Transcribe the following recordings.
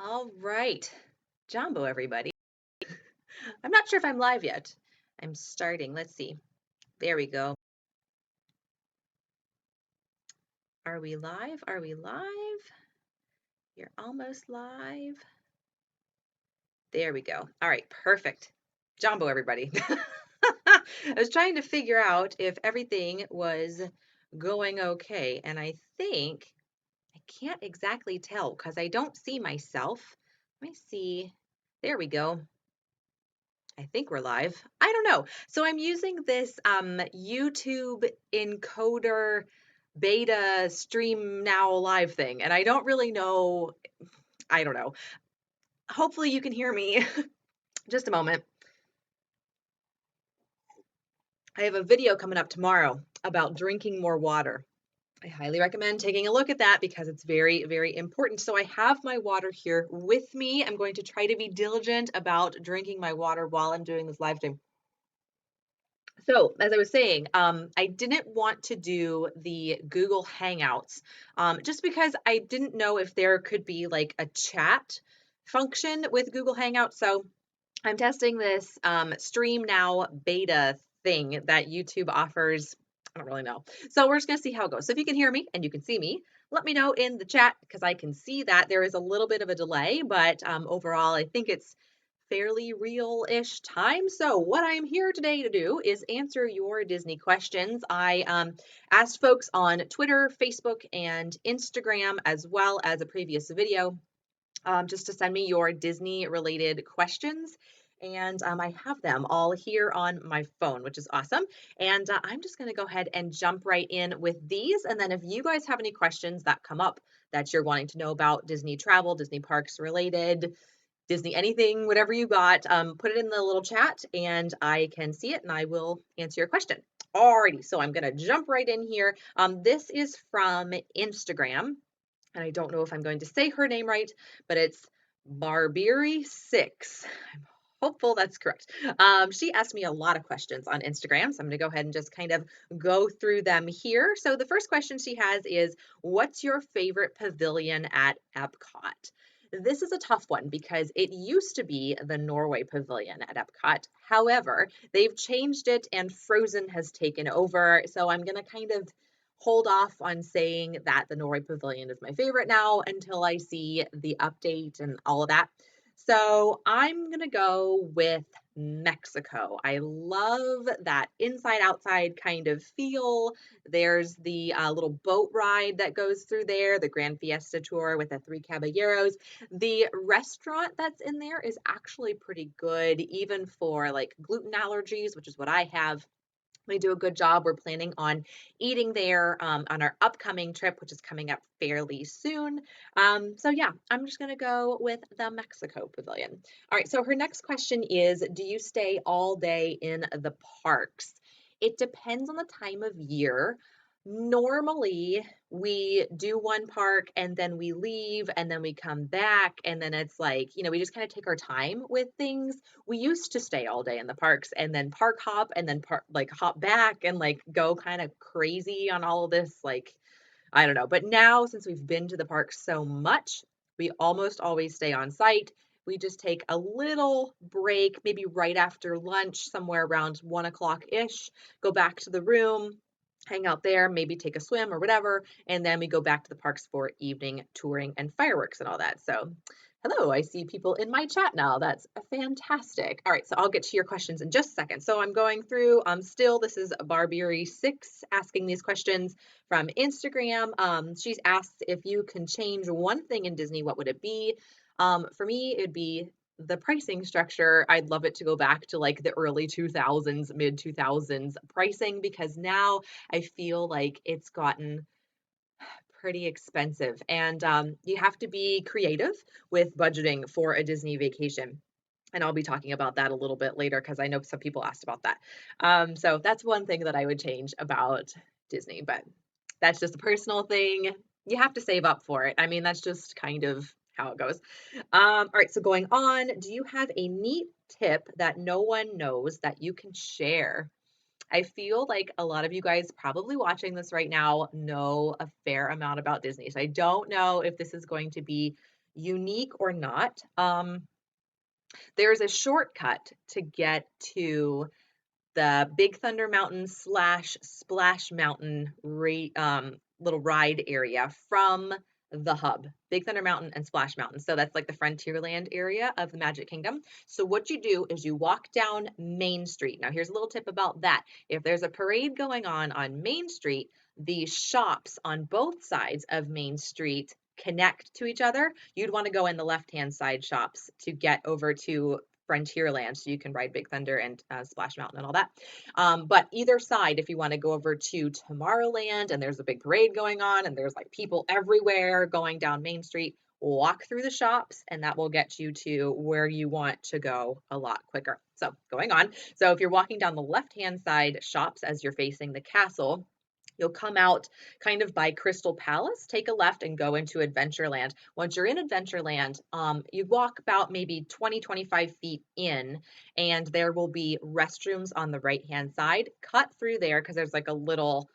All right. Jumbo, everybody. I'm not sure if I'm live yet. I'm starting. Let's see. There we go. Are we live? Are we live? You're almost live. There we go. All right, perfect. Jumbo, everybody. I was trying to figure out if everything was going okay, and I think I can't exactly tell because I don't see myself. Let me see. There we go. I think we're live. I don't know. So I'm using this YouTube encoder beta stream now live thing, and I don't really know. I don't know. Hopefully you can hear me. Just a moment. I have a video coming up tomorrow about drinking more water. I highly recommend taking a look at that because it's very, very important. So I have my water here with me. I'm going to try to be diligent about drinking my water while I'm doing this live stream. So, as I was saying, I didn't want to do the Google Hangouts just because I didn't know if there could be like a chat function with Google Hangouts. So, I'm testing this Stream Now beta thing that YouTube offers. I don't really know. So, we're just going to see how it goes. So, if you can hear me and you can see me, let me know in the chat because I can see that there is a little bit of a delay, but overall, I think it's fairly real-ish time. So what I'm here today to do is answer your Disney questions. I asked folks on Twitter, Facebook, and Instagram, as well as a previous video, just to send me your Disney-related questions. And I have them all here on my phone, which is awesome. And I'm just going to go ahead and jump right in with these. And then if you guys have any questions that come up that you're wanting to know about Disney travel, Disney parks related, Disney anything, whatever you got, put it in the little chat and I can see it and I will answer your question. Alrighty, so I'm gonna jump right in here. This is from Instagram, and I don't know if I'm going to say her name right, but it's Barbiri6. I'm hopeful that's correct. She asked me a lot of questions on Instagram, so I'm gonna go ahead and just kind of go through them here. So the first question she has is, what's your favorite pavilion at Epcot? This is a tough one because it used to be the Norway Pavilion at Epcot. However, they've changed it and Frozen has taken over. So I'm going to kind of hold off on saying that the Norway Pavilion is my favorite now until I see the update and all of that. So I'm going to go with Mexico. I love that inside outside kind of feel. There's the little boat ride that goes through there, the Grand Fiesta Tour with the Three Caballeros. The restaurant that's in there is actually pretty good, even for like gluten allergies, which is what I have. They do a good job. We're planning on eating there on our upcoming trip, which is coming up fairly soon. So yeah, I'm just going to go with the Mexico Pavilion. All right, so her next question is, do you stay all day in the parks? It depends on the time of year. Normally, we do one park and then we leave and then we come back and then it's like, we just kind of take our time with things. We used to stay all day in the parks and then park hop and then like hop back and like go kind of crazy on all of this, like, I don't know. But now, since we've been to the park so much, we almost always stay on site. We just take a little break, maybe right after lunch, somewhere around 1 o'clock ish, go back to the room, hang out there, maybe take a swim or whatever, and then we go back to the parks for evening touring and fireworks and all that. So hello, I see people in my chat now. That's fantastic. All right, so I'll get to your questions in just a second. So I'm going through, still, this is Barbiri6 asking these questions from Instagram. She's asked if you can change one thing in Disney, what would it be? For me, it'd be the pricing structure. I'd love it to go back to like the early 2000s, mid 2000s pricing because now I feel like it's gotten pretty expensive. And you have to be creative with budgeting for a Disney vacation. And I'll be talking about that a little bit later because I know some people asked about that. So that's one thing that I would change about Disney, but that's just a personal thing. You have to save up for it. I mean, that's just kind of how it goes. All right, so going on, do you have a neat tip that no one knows that you can share? I feel like a lot of you guys probably watching this right now know a fair amount about Disney. So I don't know if this is going to be unique or not, there's a shortcut to get to the Big Thunder Mountain slash Splash Mountain little ride area from the hub, Big Thunder Mountain and Splash Mountain. So that's like the Frontierland area of the Magic Kingdom. So what you do is you walk down Main Street. Now, here's a little tip about that. If there's a parade going on Main Street, the shops on both sides of Main Street connect to each other. You'd want to go in the left-hand side shops to get over to Frontierland so you can ride Big Thunder and Splash Mountain and all that. But either side, if you want to go over to Tomorrowland and there's a big parade going on and there's like people everywhere going down Main Street, walk through the shops and that will get you to where you want to go a lot quicker. So going on. So if you're walking down the left-hand side shops as you're facing the castle, you'll come out kind of by Crystal Palace, take a left and go into Adventureland. Once you're in Adventureland, you walk about maybe 20, 25 feet in, and there will be restrooms on the right-hand side. Cut through there because there's like a little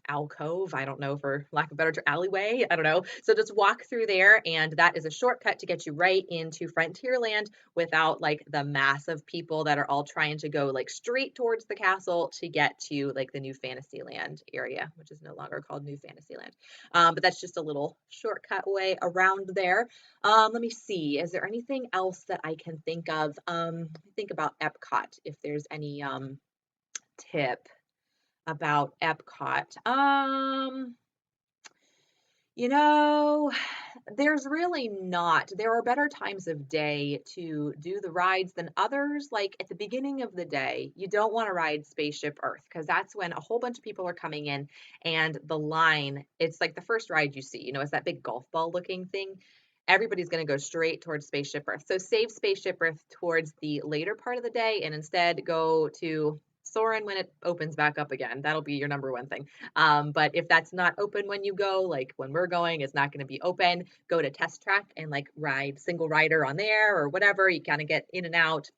alcove, I don't know, for lack of a better term, alleyway, I don't know. So just walk through there, and that is a shortcut to get you right into Frontierland without like the mass of people that are all trying to go like straight towards the castle to get to like the new Fantasyland area, which is no longer called New Fantasyland. But that's just a little shortcut way around there. Let me see, is there anything else that I can think of? Think about Epcot, if there's any tip about Epcot. You know, there's really not. There are better times of day to do the rides than others. Like at the beginning of the day, you don't want to ride Spaceship Earth because that's when a whole bunch of people are coming in and the line, it's like the first ride you see, it's that big golf ball looking thing. Everybody's going to go straight towards Spaceship Earth. So save Spaceship Earth towards the later part of the day and instead go to Soarin' when it opens back up again. That'll be your number one thing. But if that's not open when you go, like when we're going, it's not going to be open. Go to Test Track and like ride single rider on there or whatever. You kind of get in and out.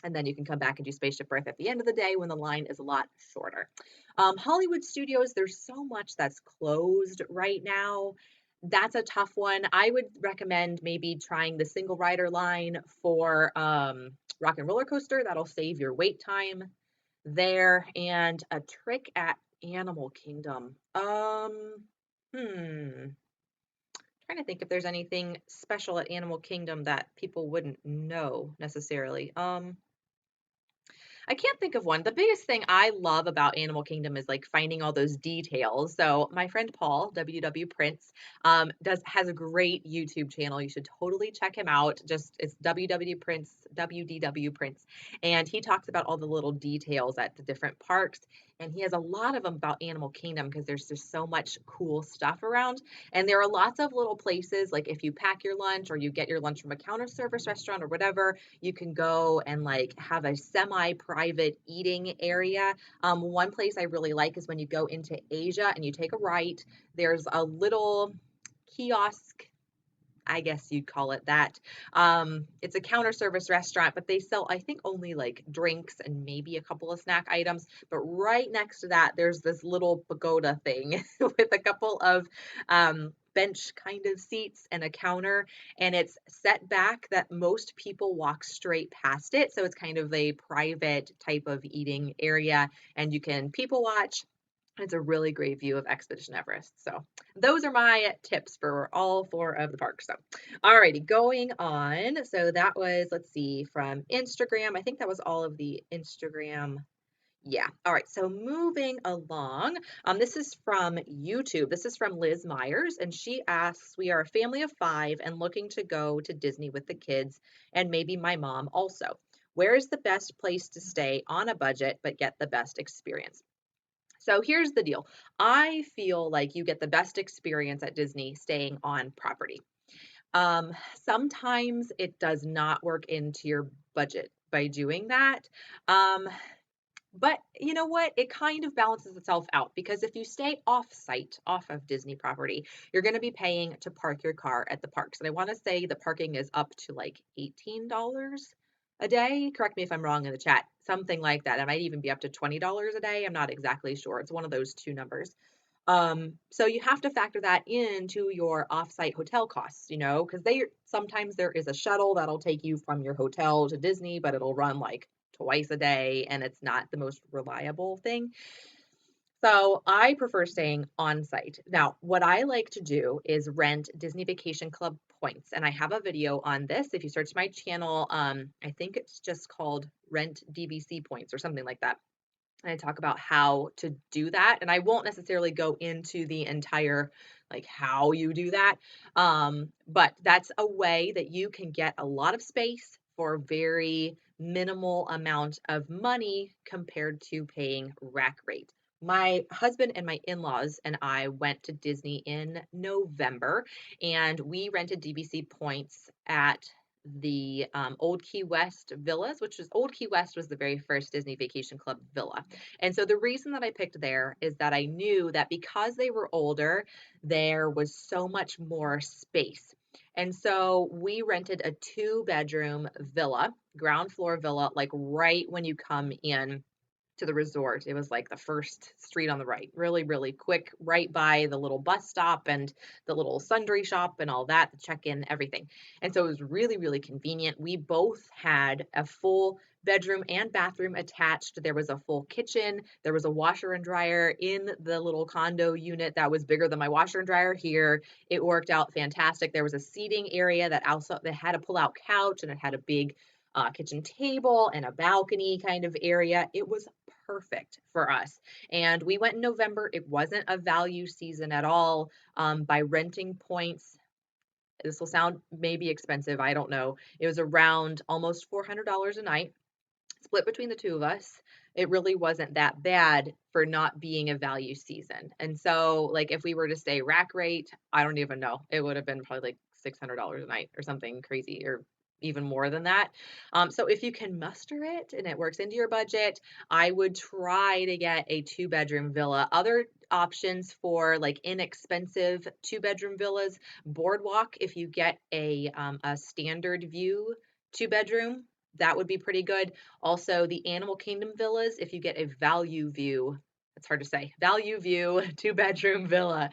And then you can come back and do Spaceship Earth at the end of the day when the line is a lot shorter. Hollywood Studios, there's so much that's closed right now. That's a tough one. I would recommend maybe trying the single rider line for Rock and Roller Coaster. That'll save your wait time there. And a trick at Animal Kingdom. Trying to think if there's anything special at Animal Kingdom that people wouldn't know necessarily. I can't think of one. The biggest thing I love about Animal Kingdom is like finding all those details. So my friend Paul, WW Prince, has a great YouTube channel. You should totally check him out. Just it's WW Prince, WDW Prince, and he talks about all the little details at the different parks. And he has a lot of them about Animal Kingdom because there's just so much cool stuff around. And there are lots of little places, like if you pack your lunch or you get your lunch from a counter service restaurant or whatever, you can go and like have a semi-private eating area. One place I really like is when you go into Asia and you take a right, there's a little kiosk, I guess you'd call it that. It's a counter service restaurant, but they sell, I think, only like drinks and maybe a couple of snack items. But right next to that, there's this little pagoda thing with a couple of bench kind of seats and a counter, and it's set back that most people walk straight past it. So it's kind of a private type of eating area, and you can people watch. It's a really great view of Expedition Everest. So those are my tips for all four of the parks. So, alrighty, going on. So that was, let's see, from Instagram. I think that was all of the Instagram. Yeah. All right. So moving along, this is from YouTube. This is from Liz Myers, and she asks, "We are a family of 5 and looking to go to Disney with the kids and maybe my mom also. Where is the best place to stay on a budget but get the best experience?" So here's the deal. I feel like you get the best experience at Disney staying on property. Um, Sometimes it does not work into your budget by doing that. Um, but you know what? It kind of balances itself out because if you stay off site, off of Disney property, you're going to be paying to park your car at the parks. And I want to say the parking is up to like $18 a day. Correct me if I'm wrong in the chat. Something like that. It might even be up to $20 a day. I'm not exactly sure. It's one of those two numbers. So you have to factor that into your offsite hotel costs, because sometimes there is a shuttle that'll take you from your hotel to Disney, but it'll run like twice a day and it's not the most reliable thing. So I prefer staying on site. Now, what I like to do is rent Disney Vacation Club points. And I have a video on this. If you search my channel, I think it's just called Rent DVC Points or something like that. And I talk about how to do that. And I won't necessarily go into the entire like how you do that. But that's a way that you can get a lot of space for very minimal amount of money compared to paying rack rate. My husband and my in-laws and I went to Disney in November and we rented DVC points at the Old Key West villas, which was Old Key West was the very first Disney Vacation Club villa. And so the reason that I picked there is that I knew that because they were older, there was so much more space. And so we rented a 2-bedroom villa, ground floor villa, like right when you come in to the resort. It was like the first street on the right, really, really quick, right by the little bus stop and the little sundry shop and all that, the check-in, everything. And so it was really, really convenient. We both had a full bedroom and bathroom attached. There was a full kitchen. There was a washer and dryer in the little condo unit that was bigger than my washer and dryer here. It worked out fantastic. There was a seating area that had a pull-out couch and it had a big kitchen table and a balcony kind of area. It was perfect for us. And we went in November. It wasn't a value season at all. By renting points, this will sound maybe expensive. I don't know. It was around almost $400 a night split between the two of us. It really wasn't that bad for not being a value season. And so, like, if we were to stay rack rate, I don't even know. It would have been probably like $600 a night or something crazy, or even more than that. So if you can muster it and it works into your budget, I would try to get a 2-bedroom villa. Other options for like inexpensive 2-bedroom villas, Boardwalk, if you get a standard view 2-bedroom, that would be pretty good. Also, the Animal Kingdom villas, if you get a value view, it's hard to say, value view 2-bedroom villa.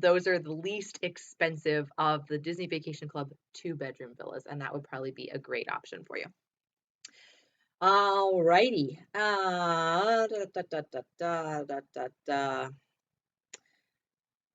Those are the least expensive of the Disney Vacation Club 2-bedroom villas, and that would probably be a great option for you. All righty. Da, da, da, da, da, da, da.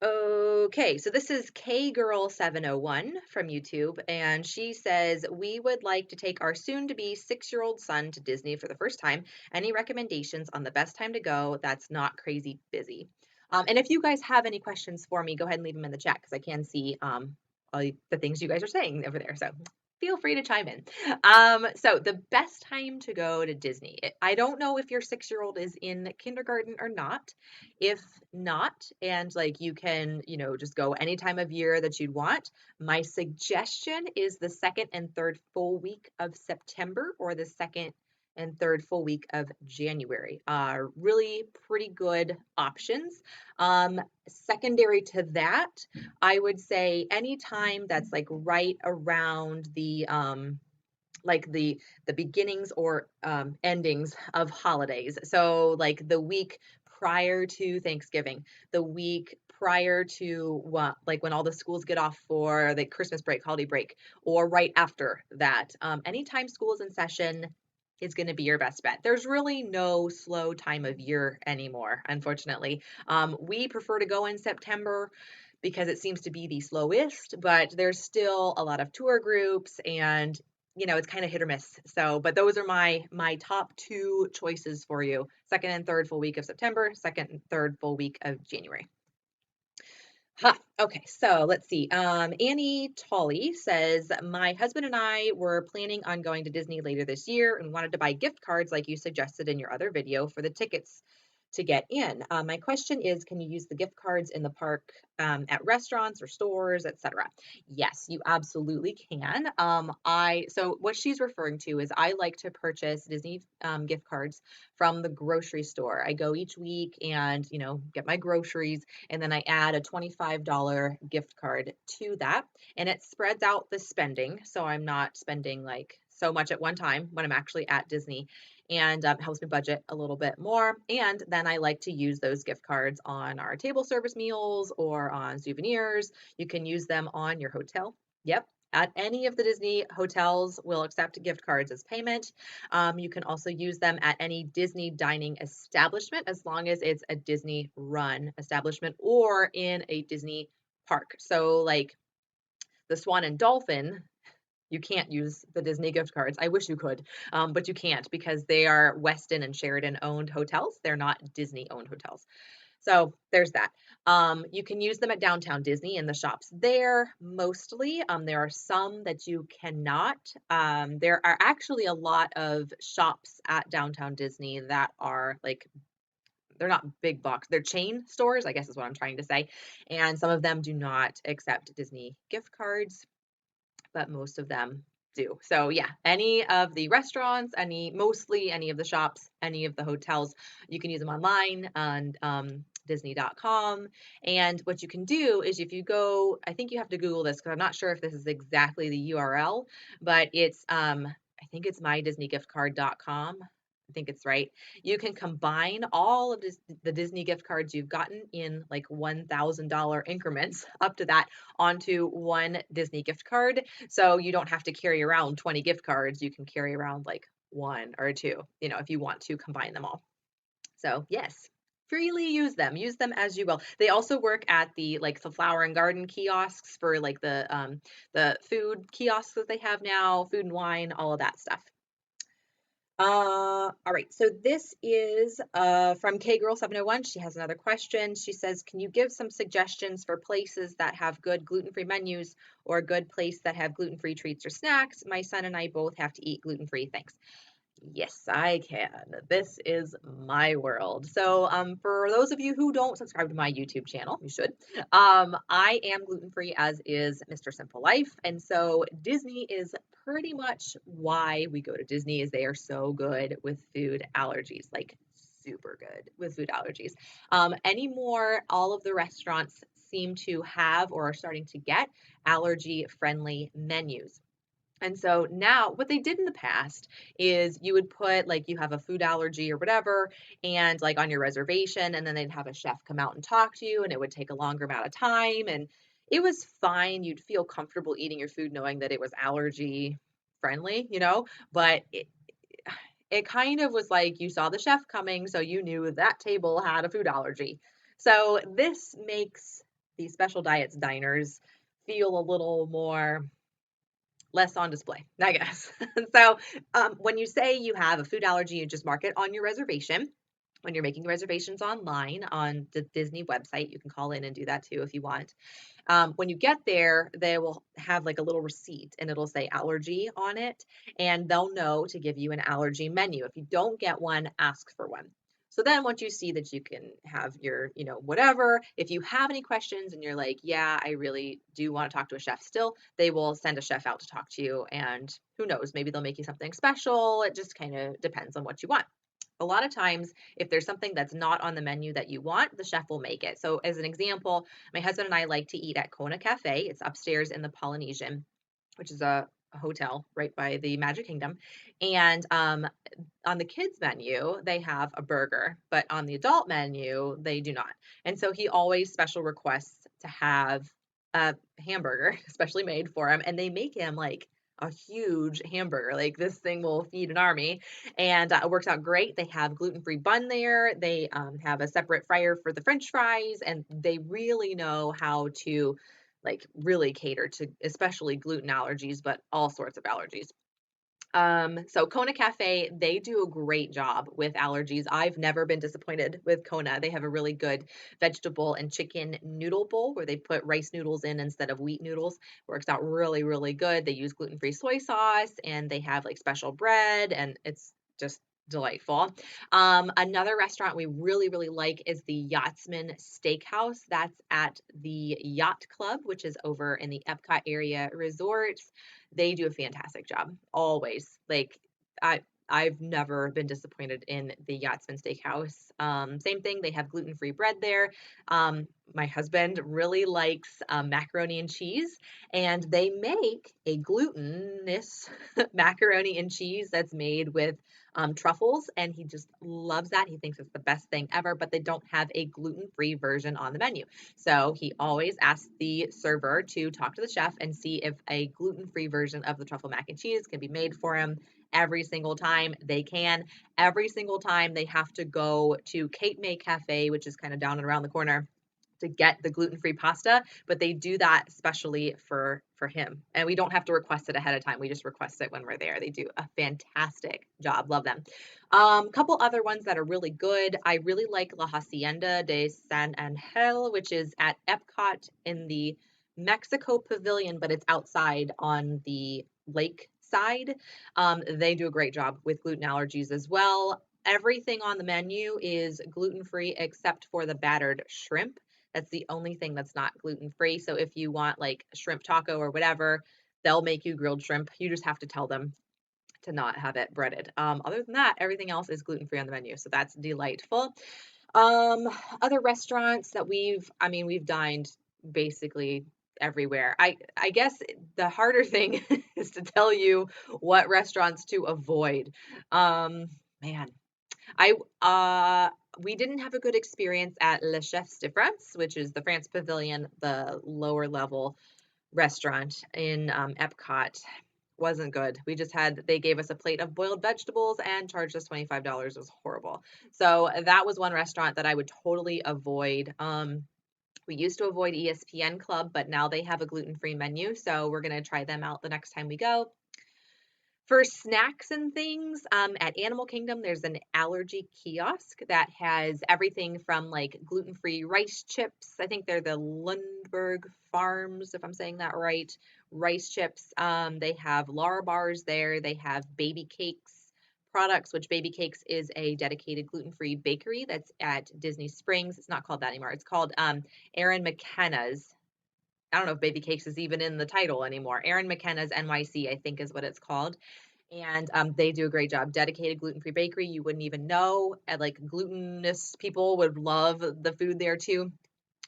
Okay, so this is KGirl701 from YouTube, and she says, we would like to take our soon-to-be 6-year-old son to Disney for the first time. Any recommendations on the best time to go that's not crazy busy? And if you guys have any questions for me, go ahead and leave them in the chat because I can see all the things you guys are saying over there. So feel free to chime in. So the best time to go to Disney. I don't know if your 6-year-old is in kindergarten or not. If not, and like you can, just go any time of year that you'd want, my suggestion is the second and third full week of September or the second and third full week of January. Really pretty good options. Secondary to that, I would say anytime that's like right around the beginnings or endings of holidays. So like the week prior to Thanksgiving, the week prior to like when all the schools get off for the Christmas break, holiday break, or right after that. Anytime school is in session is going to be your best bet. There's really no slow time of year anymore, unfortunately. We prefer to go in September because it seems to be the slowest, but there's still a lot of tour groups and it's kind of hit or miss. So, but those are my top 2 choices for you. Second and third full week of September, second and third full week of January. Okay, so let's see. Annie Tolley says, my husband and I were planning on going to Disney later this year and wanted to buy gift cards like you suggested in your other video for the tickets to get in. My question is, can you use the gift cards in the park at restaurants or stores, etc.? Yes, you absolutely can. So what she's referring to is I like to purchase Disney gift cards from the grocery store. I go each week and get my groceries, and then I add a $25 gift card to that, and it spreads out the spending, so I'm not spending like so much at one time when I'm actually at Disney. and helps me budget a little bit more. And then I like to use those gift cards on our table service meals or on souvenirs. You can use them on your hotel. Yep. At any of the Disney hotels will accept gift cards as payment. You can also use them at any Disney dining establishment as long as it's a Disney run establishment or in a Disney park. So, like the Swan and Dolphin, you can't use the Disney gift cards. I wish you could, but you can't because they are Westin and Sheraton owned hotels. They're not Disney owned hotels. So there's that. You can use them at Downtown Disney in the shops there mostly. There are some that you cannot. There are actually a lot of shops at Downtown Disney that are like, they're not big box, they're chain stores, I guess is what I'm trying to say. And some of them do not accept Disney gift cards, but most of them do. So yeah, any of the restaurants, mostly any of the shops, any of the hotels, you can use them online on Disney.com. And what you can do is if you go, I think you have to Google this because I'm not sure if this is exactly the URL, but it's I think it's mydisneygiftcard.com. I think it's right. You can combine all of the Disney gift cards you've gotten in like $1,000 increments up to that onto one Disney gift card. So you don't have to carry around 20 gift cards. You can carry around like one or two, if you want to combine them all. So yes, freely use them as you will. They also work at the flower and garden kiosks for like the food kiosks that they have now, food and wine, all of that stuff. All right. So this is from KGirl701. She has another question. She says, "Can you give some suggestions for places that have good gluten-free menus or a good place that have gluten-free treats or snacks? My son and I both have to eat gluten-free. Thanks." Yes, I can. This is my world. So, for those of you who don't subscribe to my YouTube channel, you should. I am gluten-free, as is Mr. Simple Life, and so Disney is pretty much why we go to Disney. Is they are so good with food allergies, like super good with food allergies. Anymore, all of the restaurants seem to have or are starting to get allergy-friendly menus. And so now what they did in the past is you would put like you have a food allergy or whatever, and like on your reservation, and then they'd have a chef come out and talk to you, and it would take a longer amount of time. And it was fine. You'd feel comfortable eating your food knowing that it was allergy friendly, but it kind of was like you saw the chef coming, so you knew that table had a food allergy. So this makes these special diets diners feel a little more less on display, I guess. So when you say you have a food allergy, you just mark it on your reservation. When you're making reservations online on the Disney website, you can call in and do that too if you want. When you get there, they will have like a little receipt and it'll say allergy on it, and they'll know to give you an allergy menu. If you don't get one, ask for one. So then once you see that you can have your, whatever, if you have any questions and you're like, yeah, I really do want to talk to a chef still, they will send a chef out to talk to you. And who knows, maybe they'll make you something special. It just kind of depends on what you want. A lot of times, if there's something that's not on the menu that you want, the chef will make it. So, as an example, my husband and I like to eat at Kona Cafe. It's upstairs in the Polynesian, which is a hotel right by the Magic Kingdom. And on the kids menu, they have a burger, but on the adult menu, they do not. And so he always special requests to have a hamburger, especially made for him. And they make him like a huge hamburger. Like this thing will feed an army, and it works out great. They have gluten-free bun there. They have a separate fryer for the French fries, and they really know how to like really cater to especially gluten allergies, but all sorts of allergies. So Kona Cafe, they do a great job with allergies. I've never been disappointed with Kona. They have a really good vegetable and chicken noodle bowl where they put rice noodles in instead of wheat noodles. Works out really, really good. They use gluten-free soy sauce and they have like special bread, and it's just delightful. Another restaurant we really, really like is the Yachtsman Steakhouse. That's at the Yacht Club, which is over in the Epcot area resort. They do a fantastic job always. Like I I've never been disappointed in the Yachtsman Steakhouse. Same thing, they have gluten-free bread there. My husband really likes macaroni and cheese, and they make a glutinous macaroni and cheese that's made with truffles, and he just loves that. He thinks it's the best thing ever, but they don't have a gluten-free version on the menu. So he always asks the server to talk to the chef and see if a gluten-free version of the truffle mac and cheese can be made for him. Every single time they can. Every single time they have to go to Cape May Cafe, which is kind of down and around the corner, to get the gluten-free pasta, but they do that specially for him. And we don't have to request it ahead of time. We just request it when we're there. They do a fantastic job. Love them. Couple other ones that are really good. I really like La Hacienda de San Angel, which is at Epcot in the Mexico Pavilion, but it's outside on the lake side. They do a great job with gluten allergies as well. Everything on the menu is gluten-free except for the battered shrimp. That's the only thing that's not gluten-free. So if you want like a shrimp taco or whatever, they'll make you grilled shrimp. You just have to tell them to not have it breaded. Other than that, everything else is gluten-free on the menu. So that's delightful. Um, Other restaurants that we've dined basically everywhere. I guess the harder thing is to tell you what restaurants to avoid. Man, I we didn't have a good experience at Le Chefs de France, which is the France Pavilion, the lower level restaurant in Epcot. Wasn't good. They gave us a plate of boiled vegetables and charged us $25. It was horrible. So that was one restaurant that I would totally avoid. We used to avoid ESPN Club, but now they have a gluten-free menu, so we're gonna try them out the next time we go. For snacks and things, at Animal Kingdom, there's an allergy kiosk that has everything from like gluten-free rice chips. I think they're the Lundberg Farms, if I'm saying that right, rice chips. They have Lara bars there. They have Baby Cakes products, which Baby Cakes is a dedicated gluten-free bakery that's at Disney Springs. It's not called that anymore. It's called Erin McKenna's. I don't know if Baby Cakes is even in the title anymore. Erin McKenna's NYC, I think is what it's called. And they do a great job. Dedicated gluten-free bakery. You wouldn't even know. And like glutinous people would love the food there too.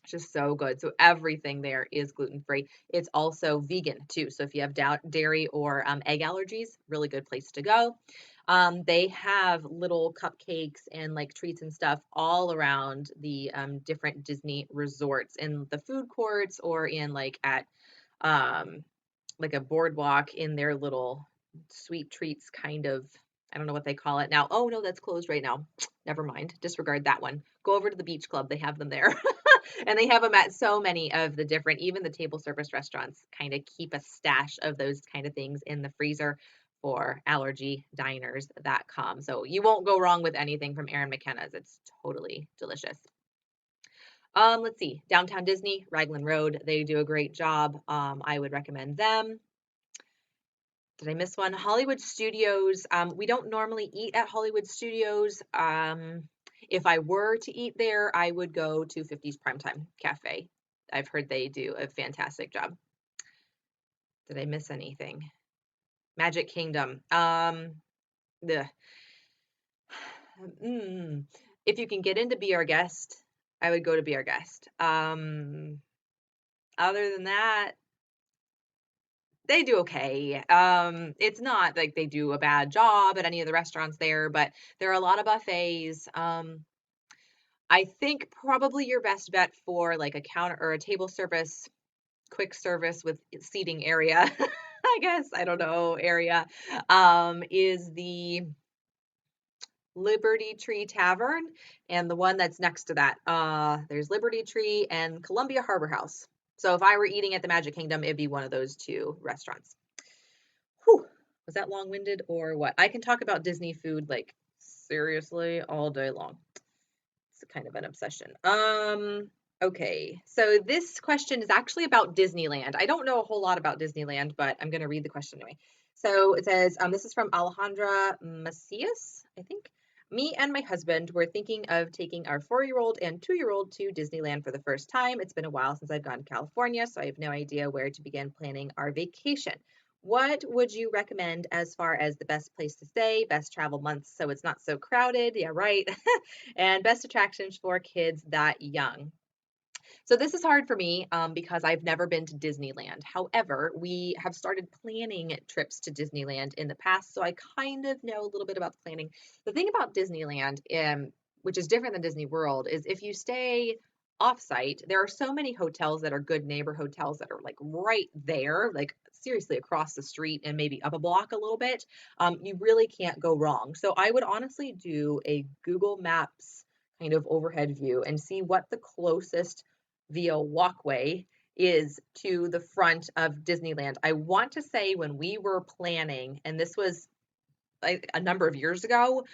It's just so good. So everything there is gluten-free. It's also vegan too. So if you have dairy or egg allergies, really good place to go. They have little cupcakes and like treats and stuff all around the different Disney resorts in the food courts or in um, like a boardwalk in their little sweet treats kind of. I don't know what they call it now. Oh no, that's closed right now. Never mind. Disregard that one. Go over to the beach club. They have them there. And they have them at so many of the different, even the table service restaurants kind of keep a stash of those kind of things in the freezer for allergy diners that come. So you won't go wrong with anything from Erin McKenna's. It's totally delicious. Let's see, Downtown Disney, Raglan Road. They do a great job. I would recommend them. Did I miss one? Hollywood Studios. We don't normally eat at Hollywood Studios. If I were to eat there, I would go to 50's Primetime Cafe. I've heard they do a fantastic job. Did I miss anything? Magic Kingdom. The If you can get in to be our guest, I would go to be our guest. Other than that, they do okay. It's not like they do a bad job at any of the restaurants there, but there are a lot of buffets. I think probably your best bet for like a counter or a table service, quick service with seating area, I guess, I don't know, area, is the Liberty Tree Tavern and the one that's next to that. There's Liberty Tree and Columbia Harbor House. So if I were eating at the Magic Kingdom, it'd be one of those two restaurants. Whew, was that long-winded or what? I can talk about Disney food like seriously all day long. It's kind of an obsession. Okay, so this question is actually about Disneyland. I don't know a whole lot about Disneyland, but I'm going to read the question anyway. So it says, this is from Alejandra Macias, I think. Me and my husband were thinking of taking our 4-year-old and 2-year-old to Disneyland for the first time. It's been a while since I've gone to California, so I have no idea where to begin planning our vacation. What would you recommend as far as the best place to stay, best travel months so it's not so crowded? Yeah, right. And best attractions for kids that young. So this is hard for me because I've never been to Disneyland. However, we have started planning trips to Disneyland in the past, so I kind of know a little bit about the planning. The thing about Disneyland, which is different than Disney World, is if you stay off-site, there are so many hotels that are good neighbor hotels that are like right there, like seriously across the street and maybe up a block a little bit. You really can't go wrong. So I would honestly do a Google Maps kind of overhead view and see what the closest via walkway is to the front of Disneyland. I want to say when we were planning, and this was like a number of years ago,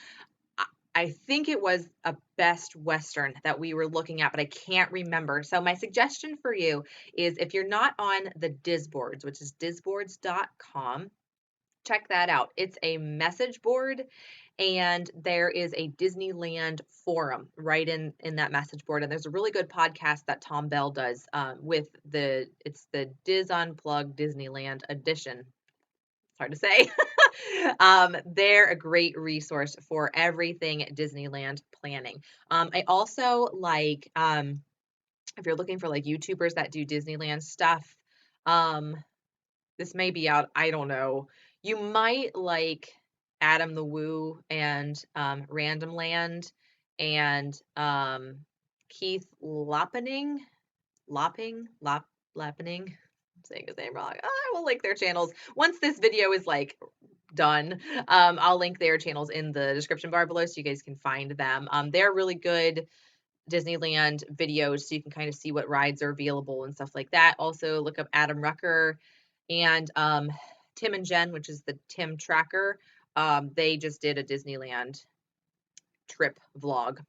I I think it was a Best Western that we were looking at, but I can't remember. So my suggestion for you is if you're not on the Disboards, which is disboards.com, check that out. It's a message board and there is a Disneyland forum right in that message board. And there's a really good podcast that Tom Bell does with it's the Diz Unplugged Disneyland edition. It's hard to say. They're a great resource for everything Disneyland planning. I also like if you're looking for like YouTubers that do Disneyland stuff. Um, this may be out, I don't know. You might like Adam the Woo and Random Land and Keith Lappening. I'm saying his name wrong. I will link their channels once this video is like done. I'll link their channels in the description bar below so you guys can find them. They're really good Disneyland videos so you can kind of see what rides are available and stuff like that. Also, look up Adam Rucker and Tim and Jen, which is the Tim Tracker. They just did a Disneyland trip vlog.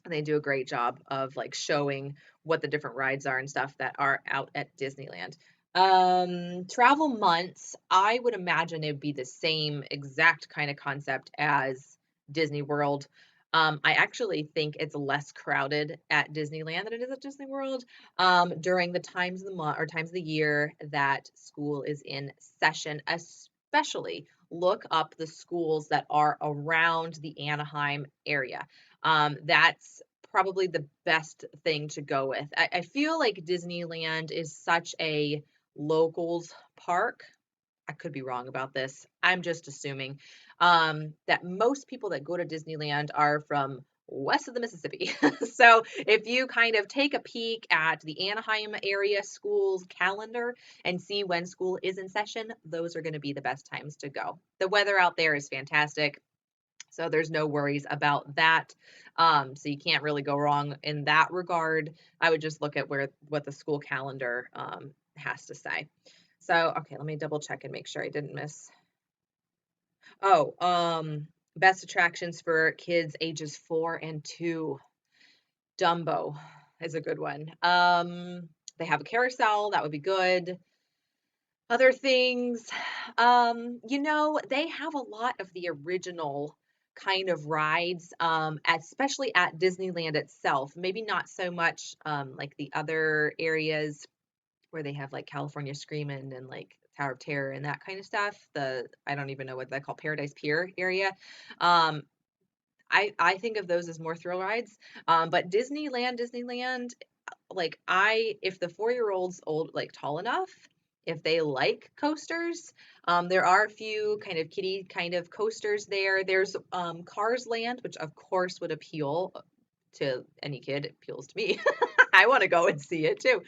And they do a great job of like showing what the different rides are and stuff that are out at Disneyland. Travel months, I would imagine it would be the same exact kind of concept as Disney World. I actually think it's less crowded at Disneyland than it is at Disney World during the times of the month or times of the year that school is in session, especially look up the schools that are around the Anaheim area. That's probably the best thing to go with. I feel like Disneyland is such a locals park. I could be wrong about this. I'm just assuming that most people that go to Disneyland are from west of the Mississippi. So if you kind of take a peek at the Anaheim area schools calendar and see when school is in session, those are going to be the best times to go. The weather out there is fantastic. So there's no worries about that. So you can't really go wrong in that regard. I would just look at what the school calendar has to say. So, okay, let me double check and make sure I didn't miss. Oh, best attractions for kids ages 4 and 2. Dumbo is a good one. They have a carousel, that would be good. Other things, they have a lot of the original kind of rides, especially at Disneyland itself. Maybe not so much like the other areas where they have like California Screamin' and like Tower of Terror and that kind of stuff. I don't even know what they call Paradise Pier area. Um, I think of those as more thrill rides. But Disneyland, like if the 4-year-old's old, like tall enough, if they like coasters, there are a few kind of kiddie kind of coasters there. There's Cars Land, which of course would appeal to any kid. It appeals to me. I want to go and see it too.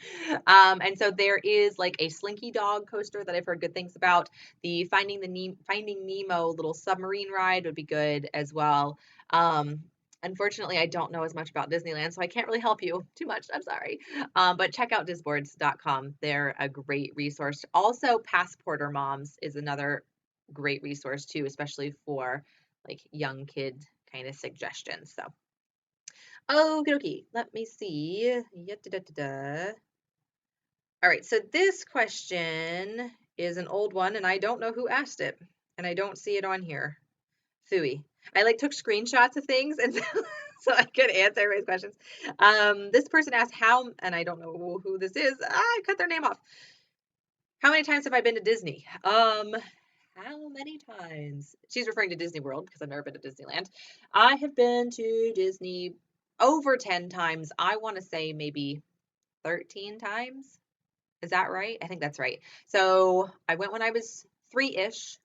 And so there is like a Slinky Dog coaster that I've heard good things about. The Finding Nemo little submarine ride would be good as well. Um, Unfortunately, I don't know as much about Disneyland, so I can't really help you too much. I'm sorry. But check out disboards.com. They're a great resource. Also, Passporter Moms is another great resource too, especially for like young kid kind of suggestions. So, okie dokie. Let me see. Da-da-da-da. All right, so this question is an old one, and I don't know who asked it, and I don't see it on here. Phooey. I like took screenshots of things and so I could answer everybody's questions. This person asked how, and I don't know who this is. I cut their name off. How many times have I been to Disney? How many times? She's referring to Disney World because I've never been to Disneyland. I have been to Disney over 10 times. I want to say maybe 13 times. Is that right? I think that's right. So I went when I was three-ish.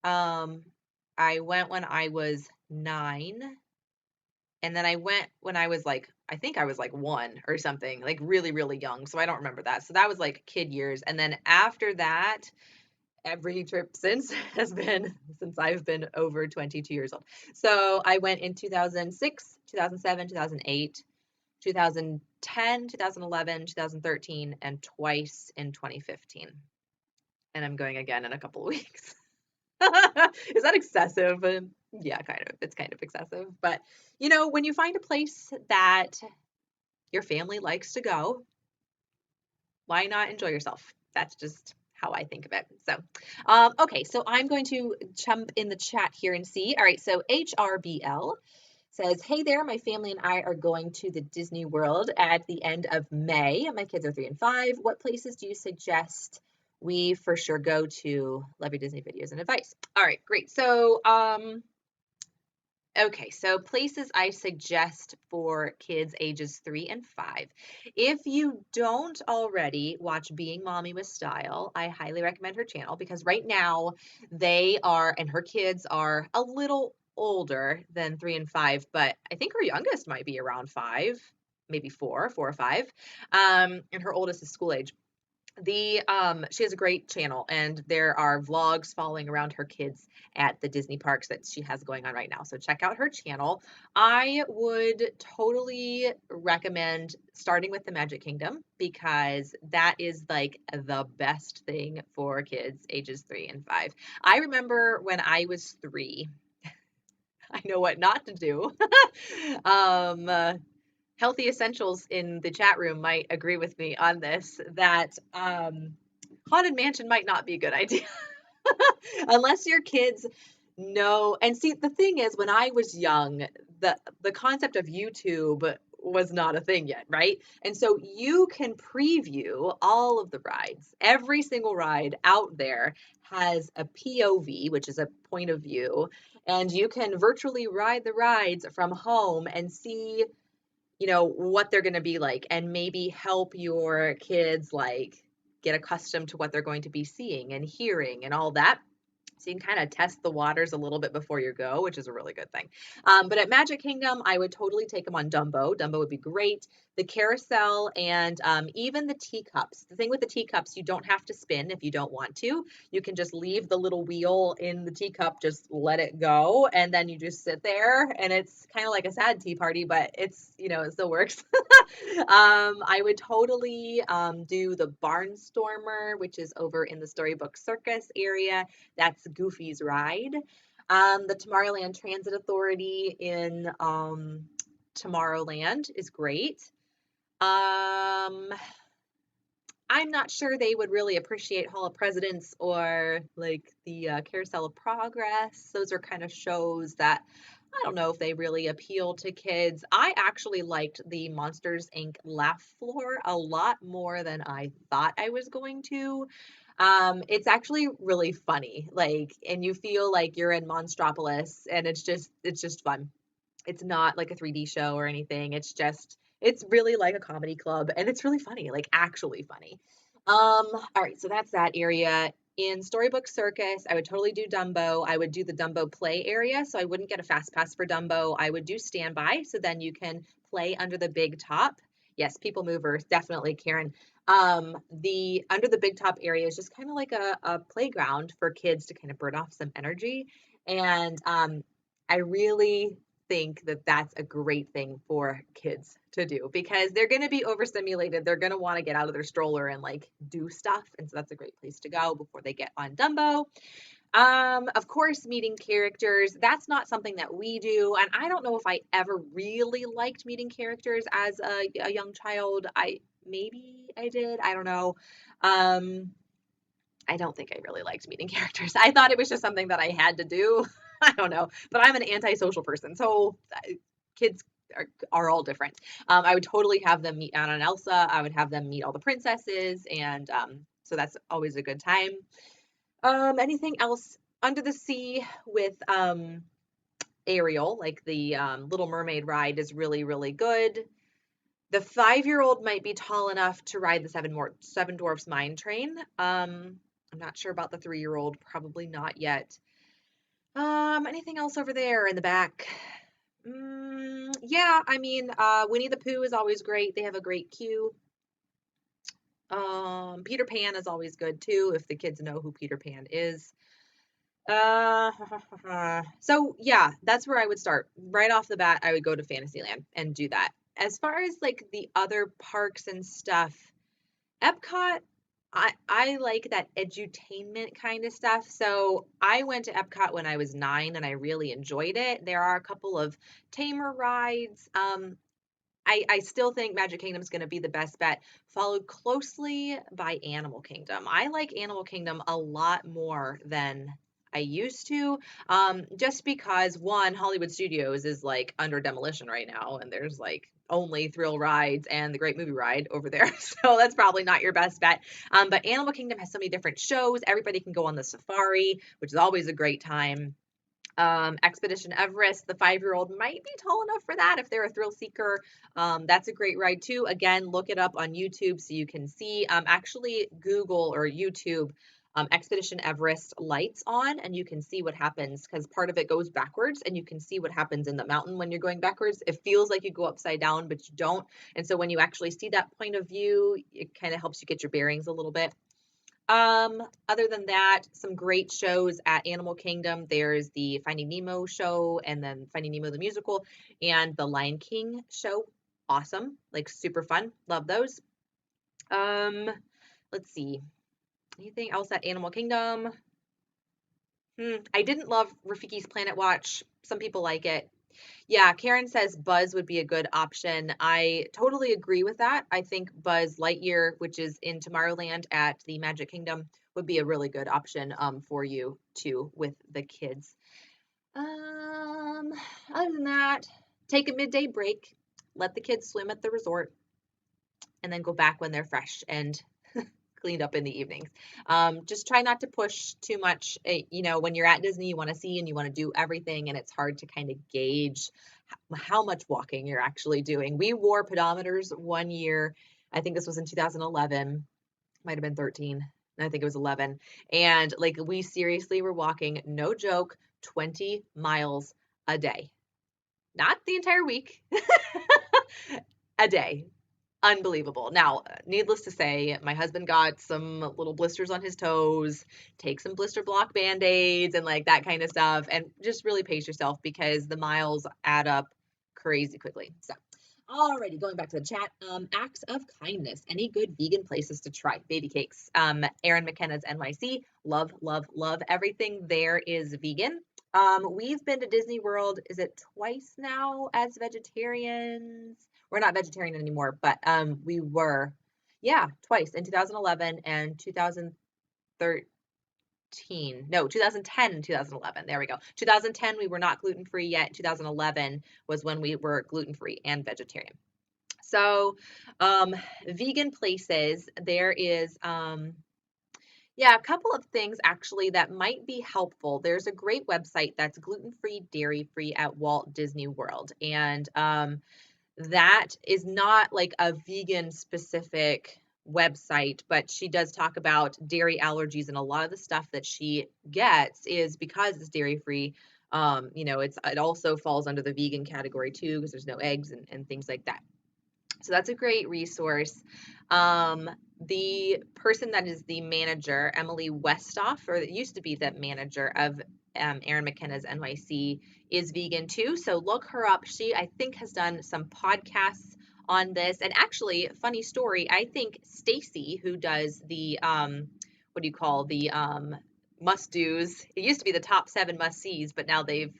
Um, I went when I was 9. And then I went when I was like, I think I was like 1 or something, like really, really young. So I don't remember that. So that was like kid years. And then after that, every trip since has been since I've been over 22 years old. So I went in 2006, 2007, 2008, 2010, 2011, 2013, and twice in 2015. And I'm going again in a couple of weeks. Is that excessive? Yeah, kind of. It's kind of excessive. But, when you find a place that your family likes to go, why not enjoy yourself? That's just how I think of it. So, okay, so I'm going to jump in the chat here and see. All right, so HRBL says, hey there, my family and I are going to the Disney World at the end of May. My kids are 3 and 5. What places do you suggest we for sure go to? Love your Disney videos and advice. All right, great. So, okay, so places I suggest for kids ages 3 and 5. If you don't already watch Being Mommy with Style, I highly recommend her channel because right now and her kids are a little older than 3 and 5, but I think her youngest might be around 5, maybe 4 or 5. And her oldest is school age. She has a great channel and there are vlogs following around her kids at the Disney parks that she has going on right now. So check out her channel. I would totally recommend starting with the Magic Kingdom because that is like the best thing for kids ages 3 and 5. I remember when I was 3, I know what not to do. Healthy Essentials in the chat room might agree with me on this, that Haunted Mansion might not be a good idea unless your kids know. And see, the thing is, when I was young, the concept of YouTube was not a thing yet, right? And so you can preview all of the rides. Every single ride out there has a POV, which is a point of view, and you can virtually ride the rides from home and see what they're going to be like and maybe help your kids like get accustomed to what they're going to be seeing and hearing and all that. So you can kind of test the waters a little bit before you go, which is a really good thing. But at Magic Kingdom, I would totally take them on Dumbo. Dumbo would be great. The carousel and even the teacups. The thing with the teacups, you don't have to spin if you don't want to. You can just leave the little wheel in the teacup, just let it go, and then you just sit there, and it's kind of like a sad tea party, but it still works. I would totally do the Barnstormer, which is over in the Storybook Circus area. That's Goofy's ride. The Tomorrowland Transit Authority in Tomorrowland is great. I'm not sure they would really appreciate Hall of Presidents or like the Carousel of Progress. Those are kind of shows that I don't know if they really appeal to kids. I actually liked the Monsters Inc. Laugh Floor a lot more than I thought I was going to. It's actually really funny, and you feel like you're in Monstropolis, and it's just fun. It's not like a 3D show or anything. It's really like a comedy club and it's really funny, like actually funny. All right, so that's that area. In Storybook Circus, I would totally do Dumbo. I would do the Dumbo play area, so I wouldn't get a fast pass for Dumbo. I would do standby, so then you can play under the big top. Yes, people movers, definitely, Karen. The under the big top area is just kind of like a playground for kids to kind of burn off some energy. And I really think that that's a great thing for kids to do because they're going to be overstimulated. They're going to want to get out of their stroller and like do stuff. And so that's a great place to go before they get on Dumbo. Of course, meeting characters, that's not something that we do. And I don't know if I ever really liked meeting characters as a young child. Maybe I did. I don't know. I don't think I really liked meeting characters. I thought it was just something that I had to do. I don't know, but I'm an antisocial person, so kids are all different. I would totally have them meet Anna and Elsa. I would have them meet all the princesses, and So that's always a good time. Anything else under the sea with Ariel, like the Little Mermaid ride is really, really good. The 5-year-old might be tall enough to ride the Seven Dwarfs Mine Train. I'm not sure about the 3-year-old, probably not yet. Anything else over there in the back? Yeah, I mean, Winnie the Pooh is always great. They have a great queue. Peter Pan is always good too, if the kids know who Peter Pan is. Uh, so yeah, that's where I would start. Right off the bat, I would go to Fantasyland and do that. As far as like the other parks and stuff, Epcot, I like that edutainment kind of stuff. So I went to Epcot when I was 9 and I really enjoyed it. There are a couple of tamer rides. I still think Magic Kingdom is going to be the best bet, followed closely by Animal Kingdom. I like Animal Kingdom a lot more than I used to, just because one, Hollywood Studios is like under demolition right now, and there's like only thrill rides and the Great Movie Ride over there. So that's probably not your best bet. But Animal Kingdom has so many different shows. Everybody can go on the safari, which is always a great time. Expedition Everest, the 5-year-old might be tall enough for that if they're a thrill seeker. That's a great ride too. Again, look it up on YouTube so you can see. Actually, Google or YouTube Expedition Everest lights on, and you can see what happens because part of it goes backwards, and you can see what happens in the mountain when you're going backwards. It feels like you go upside down, but you don't. And so when you actually see that point of view, it kind of helps you get your bearings a little bit. Other than that, some great shows at Animal Kingdom. There's the Finding Nemo show and then Finding Nemo the musical and the Lion King show. Awesome. Like super fun. Love those. Um, let's see. Anything else at Animal Kingdom? I didn't love Rafiki's Planet Watch. Some people like it. Yeah, Karen says Buzz would be a good option. I totally agree with that. I think Buzz Lightyear, which is in Tomorrowland at the Magic Kingdom, would be a really good option for you too with the kids. Um, Other than that, take a midday break, let the kids swim at the resort, and then go back when they're fresh and cleaned up in the evenings. Just try not to push too much. When you're at Disney, you want to see and you want to do everything, and it's hard to kind of gauge how much walking you're actually doing. We wore pedometers one year. I think this was in 2011, might have been 13. I think it was 11. And like we seriously were walking, no joke, 20 miles a day. Not the entire week, a day. Unbelievable. Now, needless to say, my husband got some little blisters on his toes, take some blister block band-aids and like that kind of stuff, and just really pace yourself because the miles add up crazy quickly. So, alrighty, going back to the chat. Acts of kindness. Any good vegan places to try? Baby cakes. Erin McKenna's NYC. Love, love, love everything there is vegan. We've been to Disney World, is it twice now as vegetarians? We're not vegetarian anymore, but we were, yeah, twice in 2011 and 2013. No, 2010 and 2011. There we go. 2010 we were not gluten-free yet. 2011 was when we were gluten-free and vegetarian. So, vegan places, there is yeah, a couple of things actually that might be helpful. There's a great website that's gluten-free, dairy-free at Walt Disney World, and that is not like a vegan specific website, but she does talk about dairy allergies, and a lot of the stuff that she gets is because it's dairy free. It also falls under the vegan category too, because there's no eggs and things like that. So that's a great resource. The person that is the manager, Emily Westoff, or it used to be the manager of Erin McKenna's NYC, is vegan too. So look her up. She, I think, has done some podcasts on this. And actually, funny story, I think Stacy, who does the, what do you call the must do's? It used to be the top 7 must sees, but now they've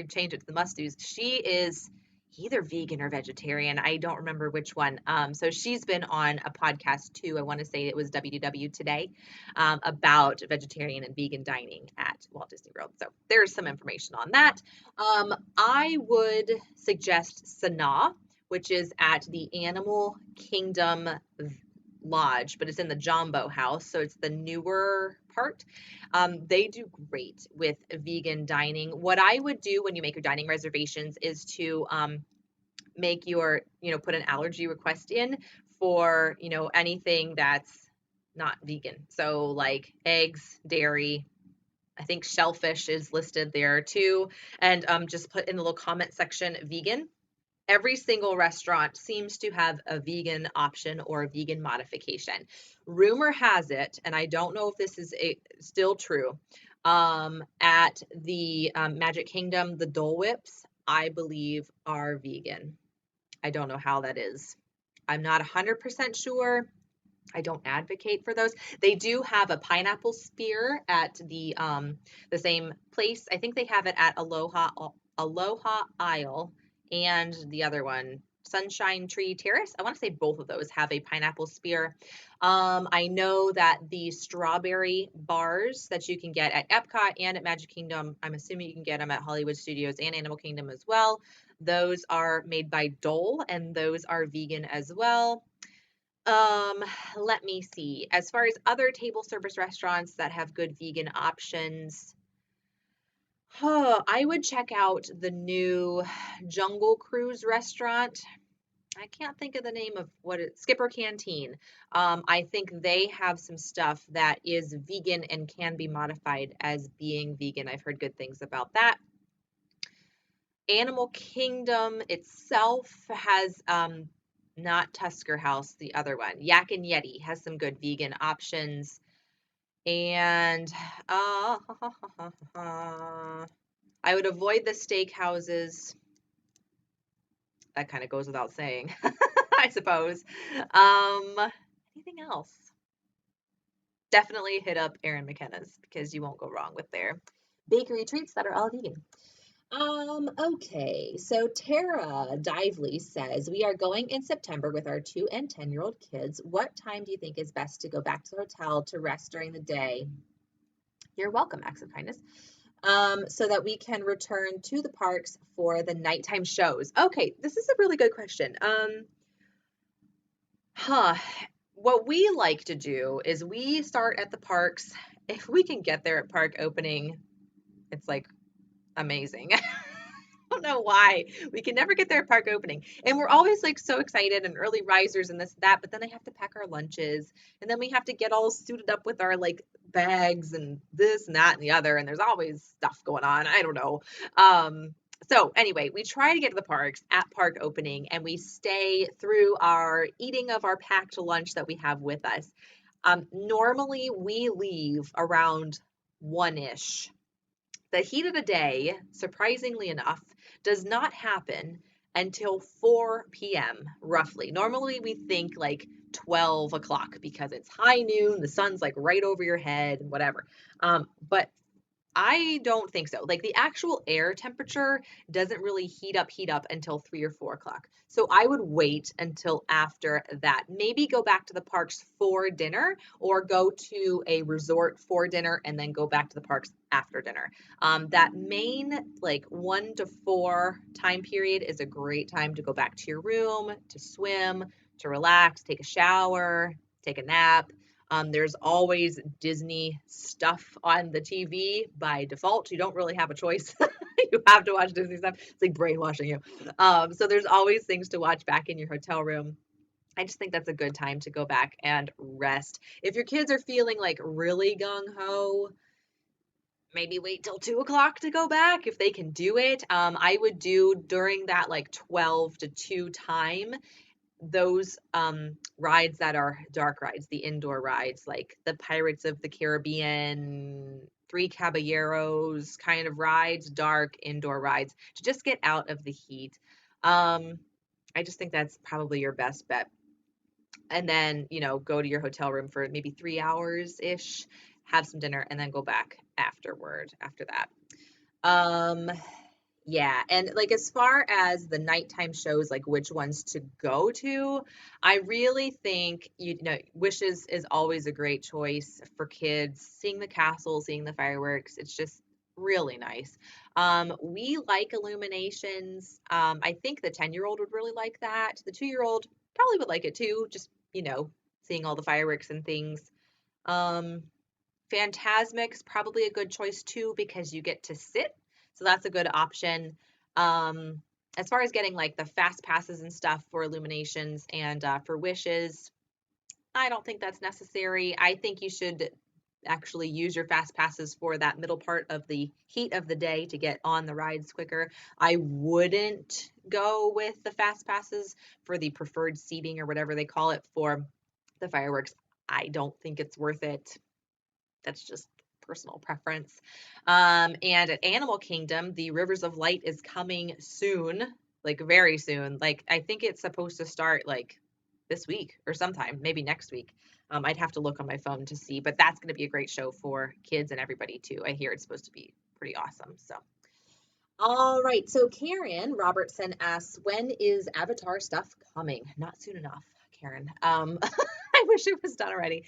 changed it to the must do's. She is either vegan or vegetarian. I don't remember which one. So she's been on a podcast too. I want to say it was WDW Today, about vegetarian and vegan dining at Walt Disney World. So there's some information on that. I would suggest Sanaa, which is at the Animal Kingdom Lodge, but it's in the Jumbo House, so it's the newer part. They do great with vegan dining. What I would do when you make your dining reservations is to make your, put an allergy request in for, anything that's not vegan. So like eggs, dairy, I think shellfish is listed there too. And just put in the little comment section vegan. Every single restaurant seems to have a vegan option or a vegan modification. Rumor has it, and I don't know if this is still true, at the Magic Kingdom, the Dole Whips, I believe, are vegan. I don't know how that is. I'm not 100% sure. I don't advocate for those. They do have a pineapple spear at the same place. I think they have it at Aloha Isle and the other one, Sunshine Tree Terrace. I want to say both of those have a pineapple spear. I know that the strawberry bars that you can get at Epcot and at Magic Kingdom, I'm assuming you can get them at Hollywood Studios and Animal Kingdom as well. Those are made by Dole and those are vegan as well. Um, Let me see. As far as other table service restaurants that have good vegan options, I would check out the new Jungle Cruise restaurant. I can't think of the name of Skipper Canteen. I think they have some stuff that is vegan and can be modified as being vegan. I've heard good things about that. Animal Kingdom itself has not Tusker House, the other one. Yak and Yeti has some good vegan options. And I would avoid the steakhouses. That kind of goes without saying, I suppose. Anything else? Definitely hit up Erin McKenna's because you won't go wrong with their bakery treats that are all vegan. Okay, so Tara Dively says, we are going in September with our 2 and 10-year-old kids. What time do you think is best to go back to the hotel to rest during the day? You're welcome, acts of kindness. So that we can return to the parks for the nighttime shows. Okay, this is a really good question. Huh. What we like to do is we start at the parks. If we can get there at park opening, it's like amazing. Don't know why we can never get there at park opening, and we're always like so excited and early risers and this and that, but then I have to pack our lunches and then we have to get all suited up with our like bags and this and that and the other, and there's always stuff going on. I don't know. So anyway, we try to get to the parks at park opening and we stay through our eating of our packed lunch that we have with us. Normally we leave around 1-ish. The heat of the day, surprisingly enough, does not happen until 4 p.m. roughly. Normally we think like 12 o'clock because it's high noon, the sun's like right over your head and whatever. But I don't think so. Like the actual air temperature doesn't really heat up until 3 or 4 o'clock. So I would wait until after that. Maybe go back to the parks for dinner or go to a resort for dinner and then go back to the parks after dinner. That main like 1 to 4 time period is a great time to go back to your room, to swim, to relax, take a shower, take a nap. There's always Disney stuff on the TV by default. You don't really have a choice. You have to watch Disney stuff. It's like brainwashing you. So there's always things to watch back in your hotel room. I just think that's a good time to go back and rest. If your kids are feeling like really gung ho, maybe wait till 2 o'clock to go back if they can do it. I would do during that like 12 to 2 time those rides that are dark rides, the indoor rides, like the Pirates of the Caribbean, Three Caballeros kind of rides, dark indoor rides to just get out of the heat. I just think that's probably your best bet. And then, go to your hotel room for maybe 3 hours ish, have some dinner, and then go back after that. Um, yeah, and like as far as the nighttime shows, like which ones to go to, I really think Wishes is always a great choice for kids. Seeing the castle, seeing the fireworks, it's just really nice. We like Illuminations. I think the 10-year-old would really like that. The 2-year-old probably would like it too. Just seeing all the fireworks and things. Um, Phantasmic's probably a good choice too because you get to sit. So that's a good option. Um, as far as getting like the fast passes and stuff for illuminations and for wishes, I don't think that's necessary. I think you should actually use your fast passes for that middle part of the heat of the day to get on the rides quicker. I wouldn't go with the fast passes for the preferred seating or whatever they call it for the fireworks. I don't think it's worth it. That's just personal preference. And at Animal Kingdom, the Rivers of Light is coming soon, like very soon. Like I think it's supposed to start like this week or sometime, maybe next week. I'd have to look on my phone to see, but that's going to be a great show for kids and everybody too. I hear it's supposed to be pretty awesome. So, all right. So Karen Robertson asks, when is Avatar stuff coming? Not soon enough, Karen. I wish it was done already.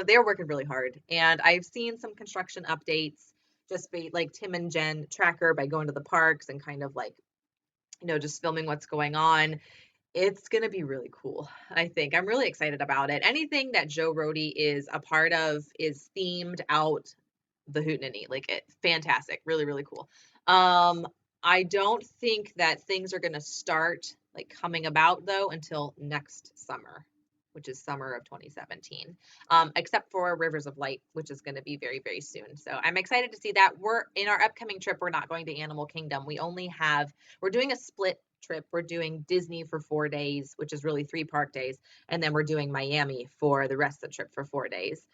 They're working really hard, and I've seen some construction updates. Just be like Tim and Jen tracker by going to the parks and kind of like just filming what's going on. It's gonna be really cool, I think. I'm really excited about it. Anything that Joe Rohde is a part of is themed out the hootenanny. Like it fantastic. Really, really cool. Um, I don't think that things are gonna start like coming about though until next summer, which is summer of 2017. Except for Rivers of Light, which is gonna be very, very soon. So I'm excited to see that. We're in our upcoming trip, we're not going to Animal Kingdom. We're doing a split trip. We're doing Disney for 4 days, which is really 3 park days, and then we're doing Miami for the rest of the trip for 4 days,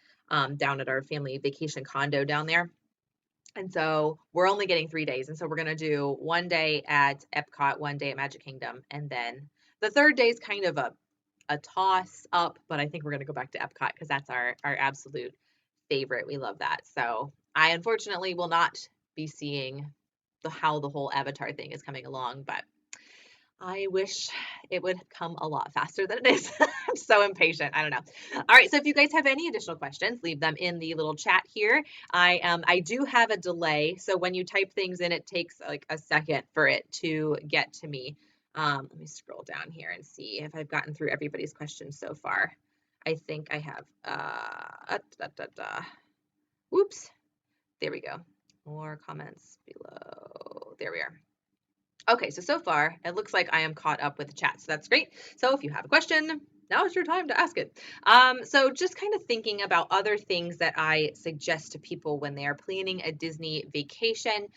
down at our family vacation condo down there. And so we're only getting 3 days, and so we're gonna do one day at Epcot, one day at Magic Kingdom, and then the third day is kind of a toss up, but I think we're gonna go back to Epcot because that's our absolute favorite. We love that. So I unfortunately will not be seeing how the whole Avatar thing is coming along, but I wish it would come a lot faster than it is. I'm so impatient. I don't know. All right. So if you guys have any additional questions, leave them in the little chat here. I do have a delay. So when you type things in, it takes like a second for it to get to me. Let me scroll down here and see if I've gotten through everybody's questions so far. I think I have. Whoops. There we go. More comments below. There we are. Okay, so far, it looks like I am caught up with the chat, so that's great. So if you have a question, now is your time to ask it. So just kind of thinking about other things that I suggest to people when they are planning a Disney vacation.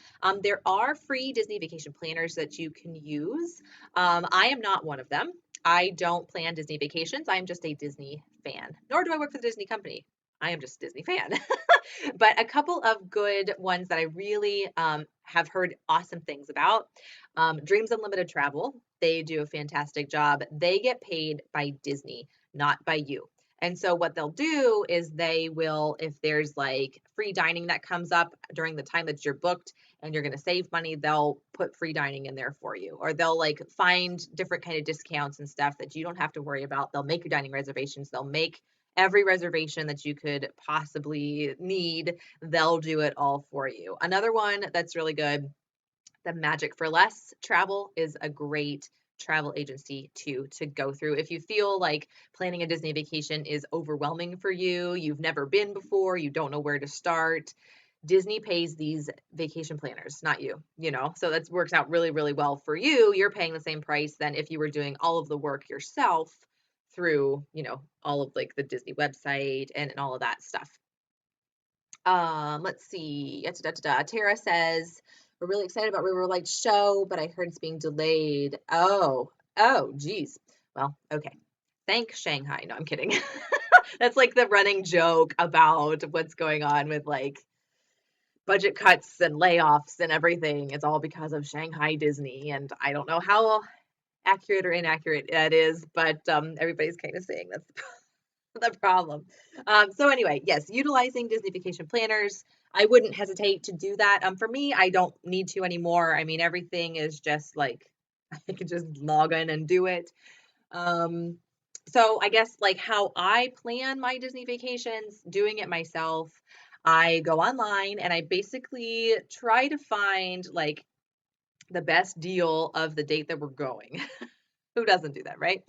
There are free Disney vacation planners that you can use. I am not one of them. I don't plan Disney vacations. I am just a Disney fan, nor do I work for the Disney company. I am just a Disney fan. But a couple of good ones that I really have heard awesome things about. Dreams Unlimited Travel, they do a fantastic job. They get paid by Disney, not by you. And so what they'll do is they will, if there's like free dining that comes up during the time that you're booked and you're going to save money, they'll put free dining in there for you. Or they'll like find different kind of discounts and stuff that you don't have to worry about. They'll make your dining reservations. They'll make every reservation that you could possibly need. They'll do it all for you. Another one that's really good, the Magic for Less Travel is a great travel agency to go through. If you feel like planning a Disney vacation is overwhelming for you, you've never been before, you don't know where to start, Disney pays these vacation planners, not you, So that works out really, really well for you. You're paying the same price than if you were doing all of the work yourself through, all of like the Disney website and all of that stuff. Let's see. Tara says, we're really excited about River Light show, but I heard it's being delayed. Oh, geez. Well, okay. Thank Shanghai. No, I'm kidding. That's like the running joke about what's going on with like budget cuts and layoffs and everything. It's all because of Shanghai Disney. And I don't know how accurate or inaccurate that is, but everybody's kind of saying that's the problem. So anyway, yes, utilizing Disney vacation planners. I wouldn't hesitate to do that. For me, I don't need to anymore. I mean, everything is just like I can just log in and do it. So I guess like how I plan my Disney vacations, doing it myself, I go online and I basically try to find like the best deal of the date that we're going. Who doesn't do that, right?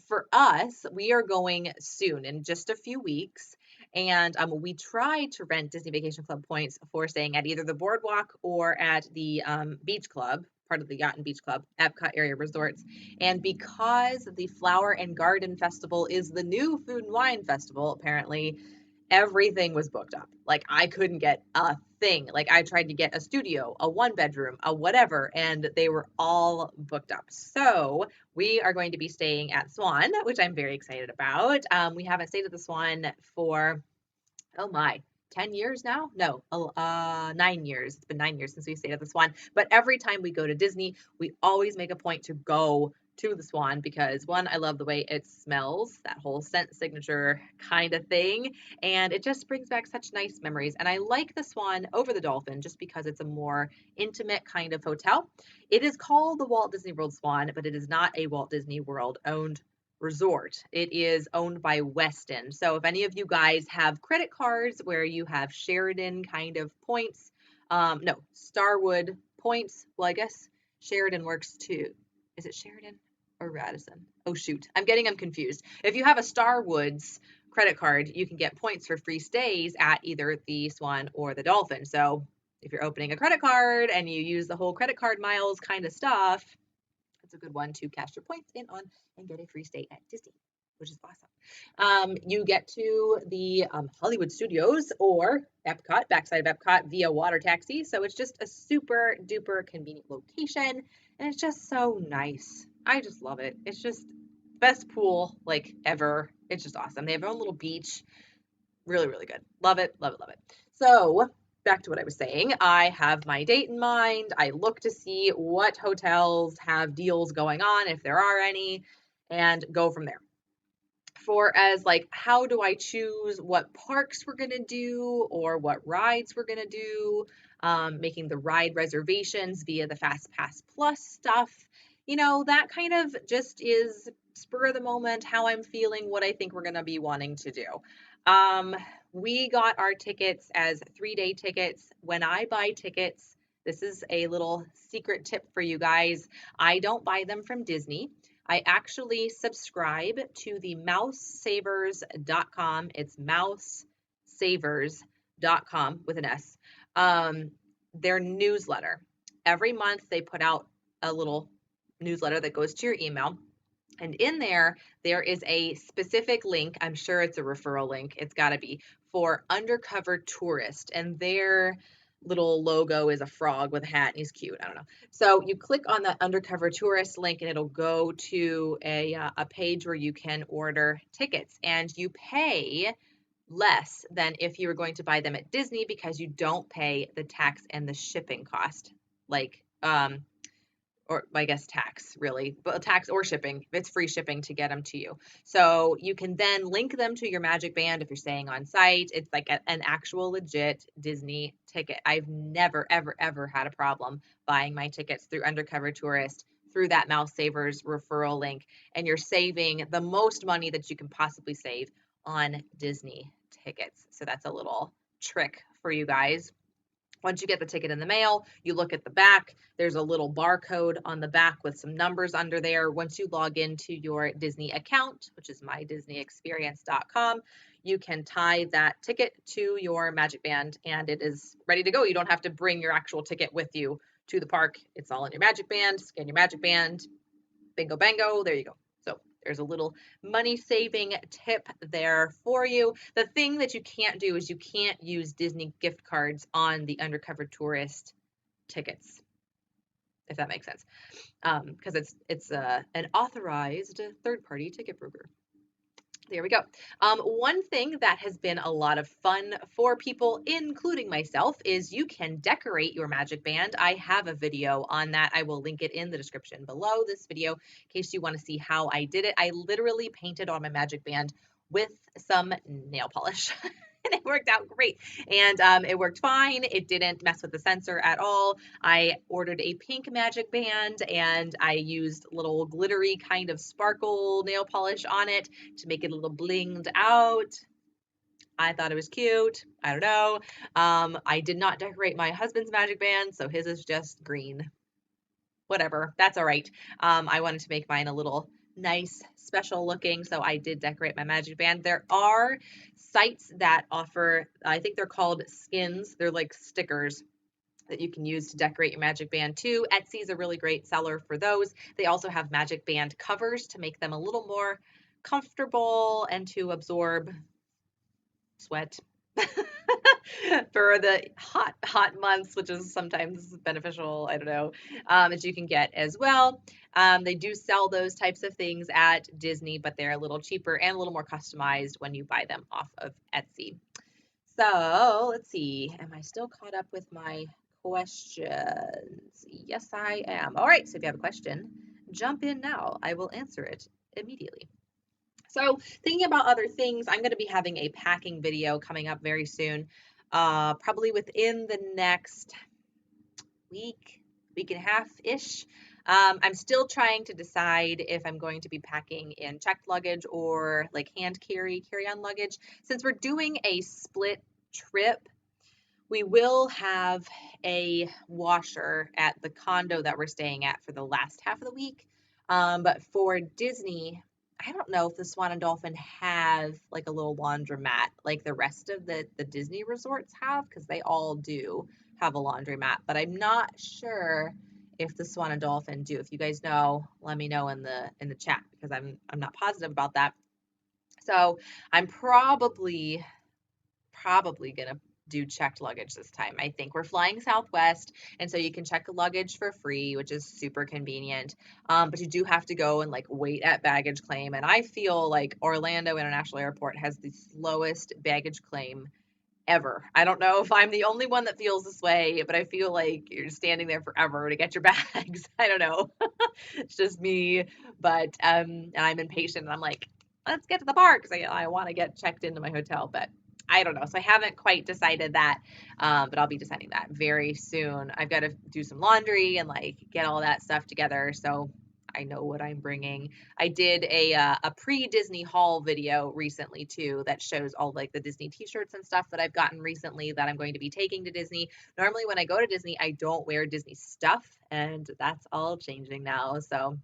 For us, we are going soon in just a few weeks. And we tried to rent Disney Vacation Club points for staying at either the boardwalk or at the beach club, part of the Yacht and Beach Club, Epcot area resorts. And because the Flower and Garden Festival is the new Food and Wine Festival, apparently, everything was booked up. Like I couldn't get a thing. Like I tried to get a studio, a one bedroom, a whatever, and they were all booked up. So we are going to be staying at Swan, which I'm very excited about. We haven't stayed at the Swan for, oh my, 10 years now? No, 9 years. It's been 9 years since we stayed at the Swan. But every time we go to Disney, we always make a point to go to the Swan because one, I love the way it smells, that whole scent signature kind of thing. And it just brings back such nice memories. And I like the Swan over the Dolphin just because it's a more intimate kind of hotel. It is called the Walt Disney World Swan, but it is not a Walt Disney World owned resort. It is owned by Westin. So if any of you guys have credit cards where you have Sheridan kind of points, no, Starwood points. Well, I guess Sheridan works too. Is it Sheridan or Radisson? Oh, shoot. I'm getting them confused. If you have a Starwoods credit card, you can get points for free stays at either the Swan or the Dolphin. So if you're opening a credit card and you use the whole credit card miles kind of stuff, it's a good one to cash your points in on and get a free stay at Disney, which is awesome. You get to the Hollywood Studios or Epcot, backside of Epcot via water taxi. So it's just a super duper convenient location. And it's just so nice. I just love it. It's just best pool like ever. It's just awesome. They have their own little beach. Really, really good. Love it, love it, love it. So back to what I was saying. I have my date in mind. I look to see what hotels have deals going on, if there are any, and go from there. For as like, how do I choose what parks we're gonna do or what rides we're gonna do, making the ride reservations via the Fast Pass Plus stuff, that kind of just is spur of the moment, how I'm feeling, what I think we're gonna be wanting to do. Um, we got our tickets as 3-day tickets. When I buy tickets, this is a little secret tip for you guys. I don't buy them from Disney. I actually subscribe to the mousesavers.com. It's mousesavers.com with an S. Their newsletter. Every month they put out a little newsletter that goes to your email. And in there, there is a specific link. I'm sure it's a referral link. It's got to be for Undercover Tourist. And their little logo is a frog with a hat and he's cute. I don't know. So you click on that Undercover Tourist link and it'll go to a page where you can order tickets and you pay less than if you were going to buy them at Disney because you don't pay the tax and the shipping cost. Like, or I guess tax really, but tax or shipping. It's free shipping to get them to you. So you can then link them to your Magic Band if you're staying on site. It's like an actual legit Disney ticket. I've never, ever, ever had a problem buying my tickets through Undercover Tourist through that Mouse Savers referral link. And you're saving the most money that you can possibly save on Disney tickets. So that's a little trick for you guys. Once you get the ticket in the mail, you look at the back. There's a little barcode on the back with some numbers under there. Once you log into your Disney account, which is mydisneyexperience.com, you can tie that ticket to your Magic Band and it is ready to go. You don't have to bring your actual ticket with you to the park. It's all in your Magic Band. Scan your Magic Band. Bingo, bango. There you go. So there's a little money saving tip there for you. The thing that you can't do is you can't use Disney gift cards on the Undercover Tourist tickets, if that makes sense, because it's an authorized third-party ticket broker. There we go. One thing that has been a lot of fun for people, including myself, is you can decorate your Magic Band. I have a video on that. I will link it in the description below this video in case you want to see how I did it. I literally painted on my Magic Band with some nail polish. And it worked out great. And it worked fine. It didn't mess with the sensor at all. I ordered a pink Magic Band and I used little glittery kind of sparkle nail polish on it to make it a little blinged out. I thought it was cute. I don't know. I did not decorate my husband's Magic Band, so his is just green. whatever. That's all right. I wanted to make mine a little nice, special looking, so I did decorate my magic band. There are sites that offer, I think they're called skins. They're like stickers that you can use to decorate your magic band too. Etsy is a really great seller for those. They also have magic band covers to make them a little more comfortable and to absorb sweat for the hot months, which is sometimes beneficial. I don't know, that you can get as well. They do sell those types of things at Disney, but they're a little cheaper and a little more customized when you buy them off of Etsy. So let's see. Am I still caught up with my questions? Yes, I am. All right. So if you have a question, jump in now. I will answer it immediately. So thinking about other things, I'm going to be having a packing video coming up very soon, probably within the next week and a half ish. I'm still trying to decide if I'm going to be packing in checked luggage or like hand carry-on luggage. Since we're doing a split trip, we will have a washer at the condo that we're staying at for the last half of the week. But for Disney, I don't know if the Swan and Dolphin have like a little laundromat like the rest of the Disney resorts have, because they all do have a laundromat. But I'm not sure if the Swan and Dolphin do. If you guys know, let me know in the chat, because I'm not positive about that. So I'm probably gonna do checked luggage this time. I think we're flying Southwest, and so you can check luggage for free, which is super convenient. But you do have to go and like wait at baggage claim. And I feel like Orlando International Airport has the slowest baggage claim ever. I don't know if I'm the only one that feels this way, but I feel like you're standing there forever to get your bags. I don't know. It's just me, but and I'm impatient and I'm like, let's get to the park because I want to get checked into my hotel, but I don't know. So I haven't quite decided that, but I'll be deciding that very soon. I've got to do some laundry and like get all that stuff together. So I know what I'm bringing. I did a pre-Disney haul video recently too that shows all like the Disney t-shirts and stuff that I've gotten recently that I'm going to be taking to Disney. Normally when I go to Disney, I don't wear Disney stuff, and that's all changing now. So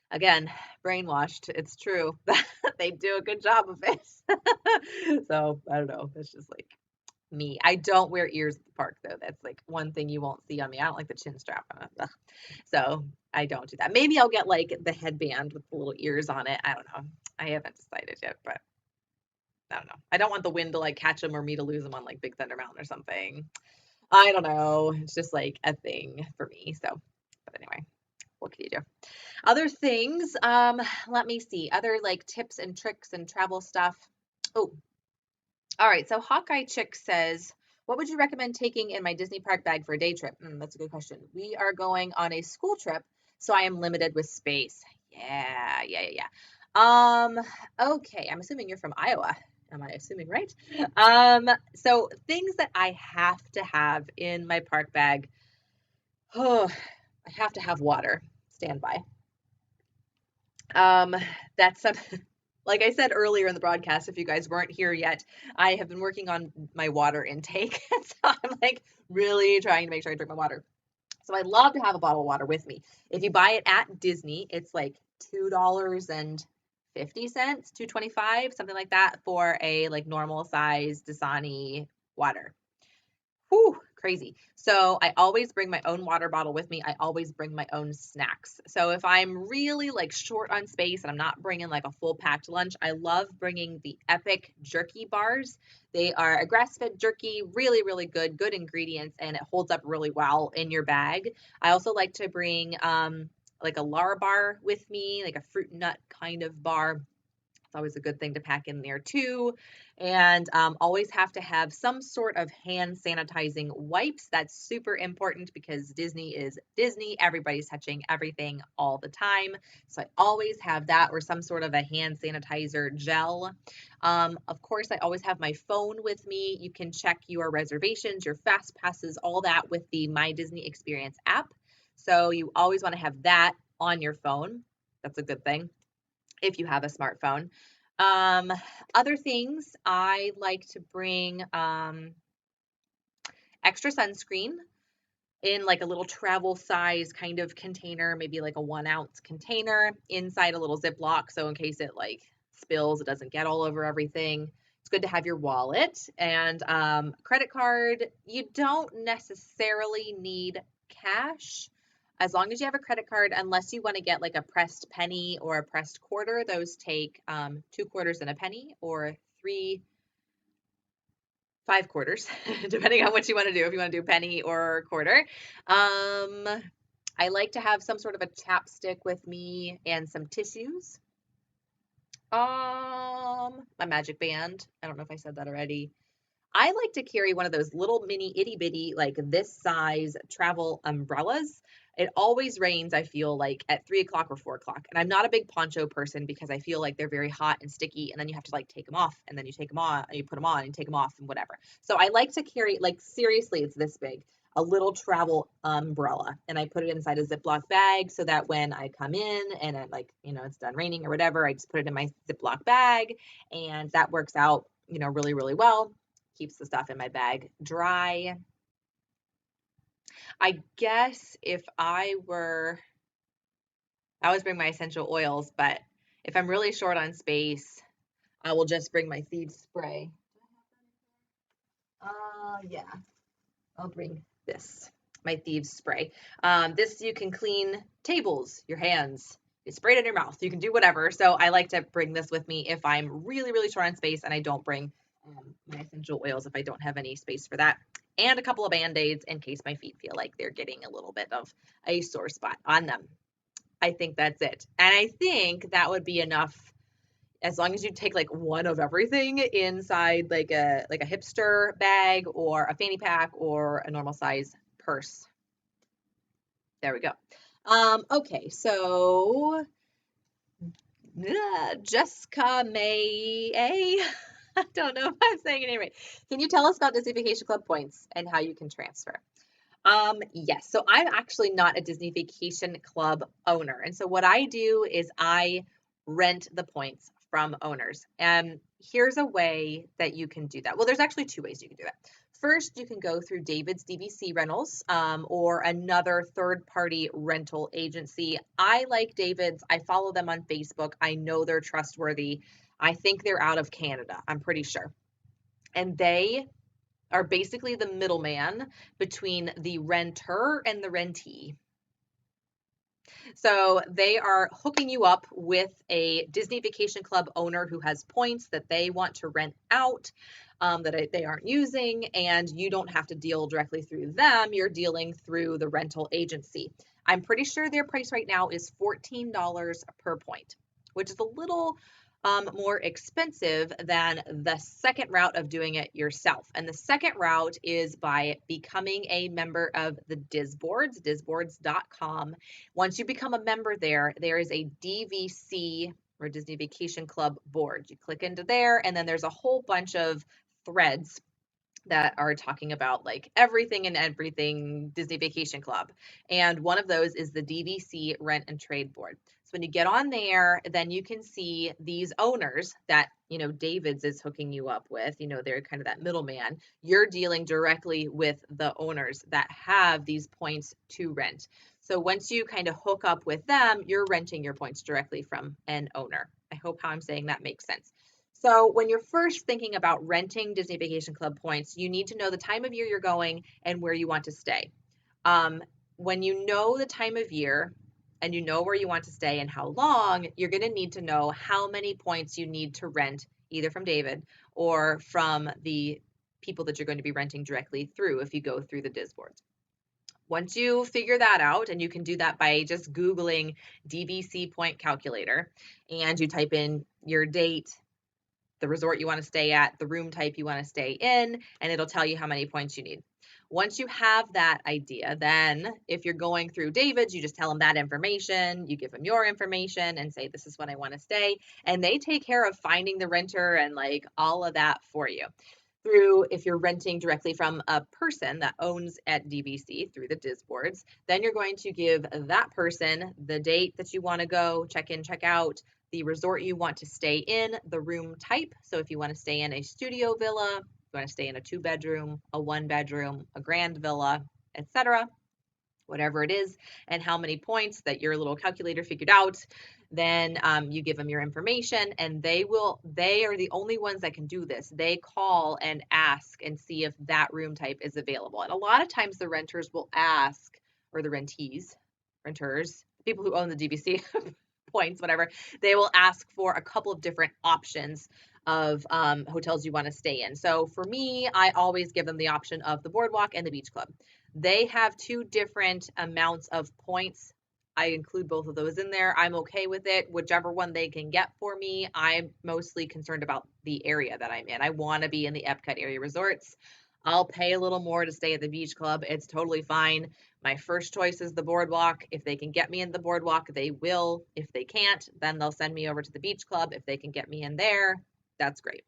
again, brainwashed. It's true. They do a good job of it. So I don't know. It's just like me. I don't wear ears at the park though. That's like one thing you won't see on me. I don't like the chin strap on it. Ugh. So I don't do that. Maybe I'll get like the headband with the little ears on it. I don't know. I haven't decided yet, but I don't know. I don't want the wind to like catch them or me to lose them on like Big Thunder Mountain or something. I don't know. It's just like a thing for me. So, but anyway, what can you do? Other things, let me see. Other like tips and tricks and travel stuff. Oh, all right. So Hawkeye Chick says, what would you recommend taking in my Disney park bag for a day trip? That's a good question. We are going on a school trip, so I am limited with space. Yeah. Okay. I'm assuming you're from Iowa. Am I assuming right? So things that I have to have in my park bag. Oh, I have to have water. Standby. Um, that's some, like I said earlier in the broadcast, if you guys weren't here yet, I have been working on my water intake. So I'm like really trying to make sure I drink my water. So I love to have a bottle of water with me. If you buy it at Disney, it's like $2.50, 2.25, something like that for a like normal size Dasani water. Whew, crazy. So I always bring my own water bottle with me. I always bring my own snacks. So if I'm really like short on space and I'm not bringing like a full packed lunch, I love bringing the Epic jerky bars. They are a grass-fed jerky, really, really good ingredients, and it holds up really well in your bag. I also like to bring like a Lar bar with me, like a fruit nut kind of bar. It's always a good thing to pack in there too. And always have to have some sort of hand sanitizing wipes. That's super important because Disney is Disney. Everybody's touching everything all the time. So I always have that, or some sort of a hand sanitizer gel. Of course, I always have my phone with me. You can check your reservations, your fast passes, all that with the My Disney Experience app. So you always want to have that on your phone. That's a good thing if you have a smartphone. Um, Other things, I like to bring extra sunscreen. in like a little travel size kind of container, maybe like a 1 ounce container inside a little Ziploc. So in case it like spills, it doesn't get all over everything. It's good to have your wallet and credit card. You don't necessarily need cash as long as you have a credit card, unless you want to get like a pressed penny or a pressed quarter. Those take 2 quarters and a penny, or 5 quarters, depending on what you want to do, if you want to do penny or quarter. I like to have some sort of a chapstick with me and some tissues. My magic band. I don't know if I said that already. I like to carry one of those little mini itty bitty, like this size travel umbrellas. It always rains, I feel like, at 3 o'clock or 4 o'clock. And I'm not a big poncho person because I feel like they're very hot and sticky. And then you have to like take them off, and then you take them on and you put them on and take them off and whatever. So I like to carry, like, seriously, it's this big, a little travel umbrella. And I put it inside a Ziploc bag so that when I come in and it, like, it's done raining or whatever, I just put it in my Ziploc bag. And that works out, really, really well. Keeps the stuff in my bag dry. I guess if I always bring my essential oils, but if I'm really short on space, I will just bring my thieves spray. Yeah, I'll bring this, my thieves spray. This, you can clean tables, your hands, you spray it in your mouth, you can do whatever. So I like to bring this with me if I'm really, really short on space, and I don't bring my essential oils if I don't have any space for that. And a couple of Band-Aids in case my feet feel like they're getting a little bit of a sore spot on them. I think that's it. And I think that would be enough, as long as you take like one of everything inside like a hipster bag or a fanny pack or a normal size purse. There we go. Okay, so Jessica May I don't know if I'm saying it right. Can you tell us about Disney Vacation Club points and how you can transfer? Yes. So I'm actually not a Disney Vacation Club owner. And so what I do is I rent the points from owners. And here's a way that you can do that. Well, there's actually 2 ways you can do that. First, you can go through David's DVC rentals, or another third-party rental agency. I like David's. I follow them on Facebook. I know they're trustworthy. I think they're out of Canada, I'm pretty sure. And they are basically the middleman between the renter and the rentee. So they are hooking you up with a Disney Vacation Club owner who has points that they want to rent out, that they aren't using, and you don't have to deal directly through them. You're dealing through the rental agency. I'm pretty sure their price right now is $14 per point, which is a little more expensive than the second route of doing it yourself. And the second route is by becoming a member of the Disboards, disboards.com. Once you become a member there is a DVC, or Disney Vacation Club board. You click into there, and then there's a whole bunch of threads that are talking about like everything and everything Disney Vacation Club. And one of those is the DVC Rent and Trade Board. So when you get on there, then you can see these owners that, David's is hooking you up with. They're kind of that middleman. You're dealing directly with the owners that have these points to rent. So once you kind of hook up with them, you're renting your points directly from an owner. I hope how I'm saying that makes sense. So when you're first thinking about renting Disney Vacation Club points, you need to know the time of year you're going and where you want to stay. When you know the time of year and you know where you want to stay and how long, you're going to need to know how many points you need to rent, either from David or from the people that you're going to be renting directly through if you go through the Disboards. Once you figure that out, and you can do that by just Googling DVC point calculator, and you type in your date, the resort you want to stay at, the room type you want to stay in, and it'll tell you how many points you need. Once you have that idea, then if you're going through David's, you just tell them that information, you give them your information and say, this is when I want to stay. And they take care of finding the renter and like all of that for you. If you're renting directly from a person that owns at DVC through the Disboards, then you're going to give that person the date that you want to go, check in, check out, the resort you want to stay in, the room type. So if you want to stay in a studio villa, you want to stay in a 2-bedroom, a 1-bedroom, a grand villa, etc. whatever it is, and how many points that your little calculator figured out. Then you give them your information, and they are the only ones that can do this. They call and ask and see if that room type is available. And a lot of times the renters will ask, or the renters, people who own the DVC points, whatever, they will ask for a couple of different options of hotels you want to stay in. So for me, I always give them the option of the Boardwalk and the Beach Club. They have two different amounts of points. I include both of those in there. I'm okay with it. Whichever one they can get for me. I'm mostly concerned about the area that I'm in. I want to be in the Epcot area resorts. I'll pay a little more to stay at the Beach Club. It's totally fine. My first choice is the Boardwalk. If they can get me in the Boardwalk, they will. If they can't, then they'll send me over to the Beach Club. If they can get me in there, that's great.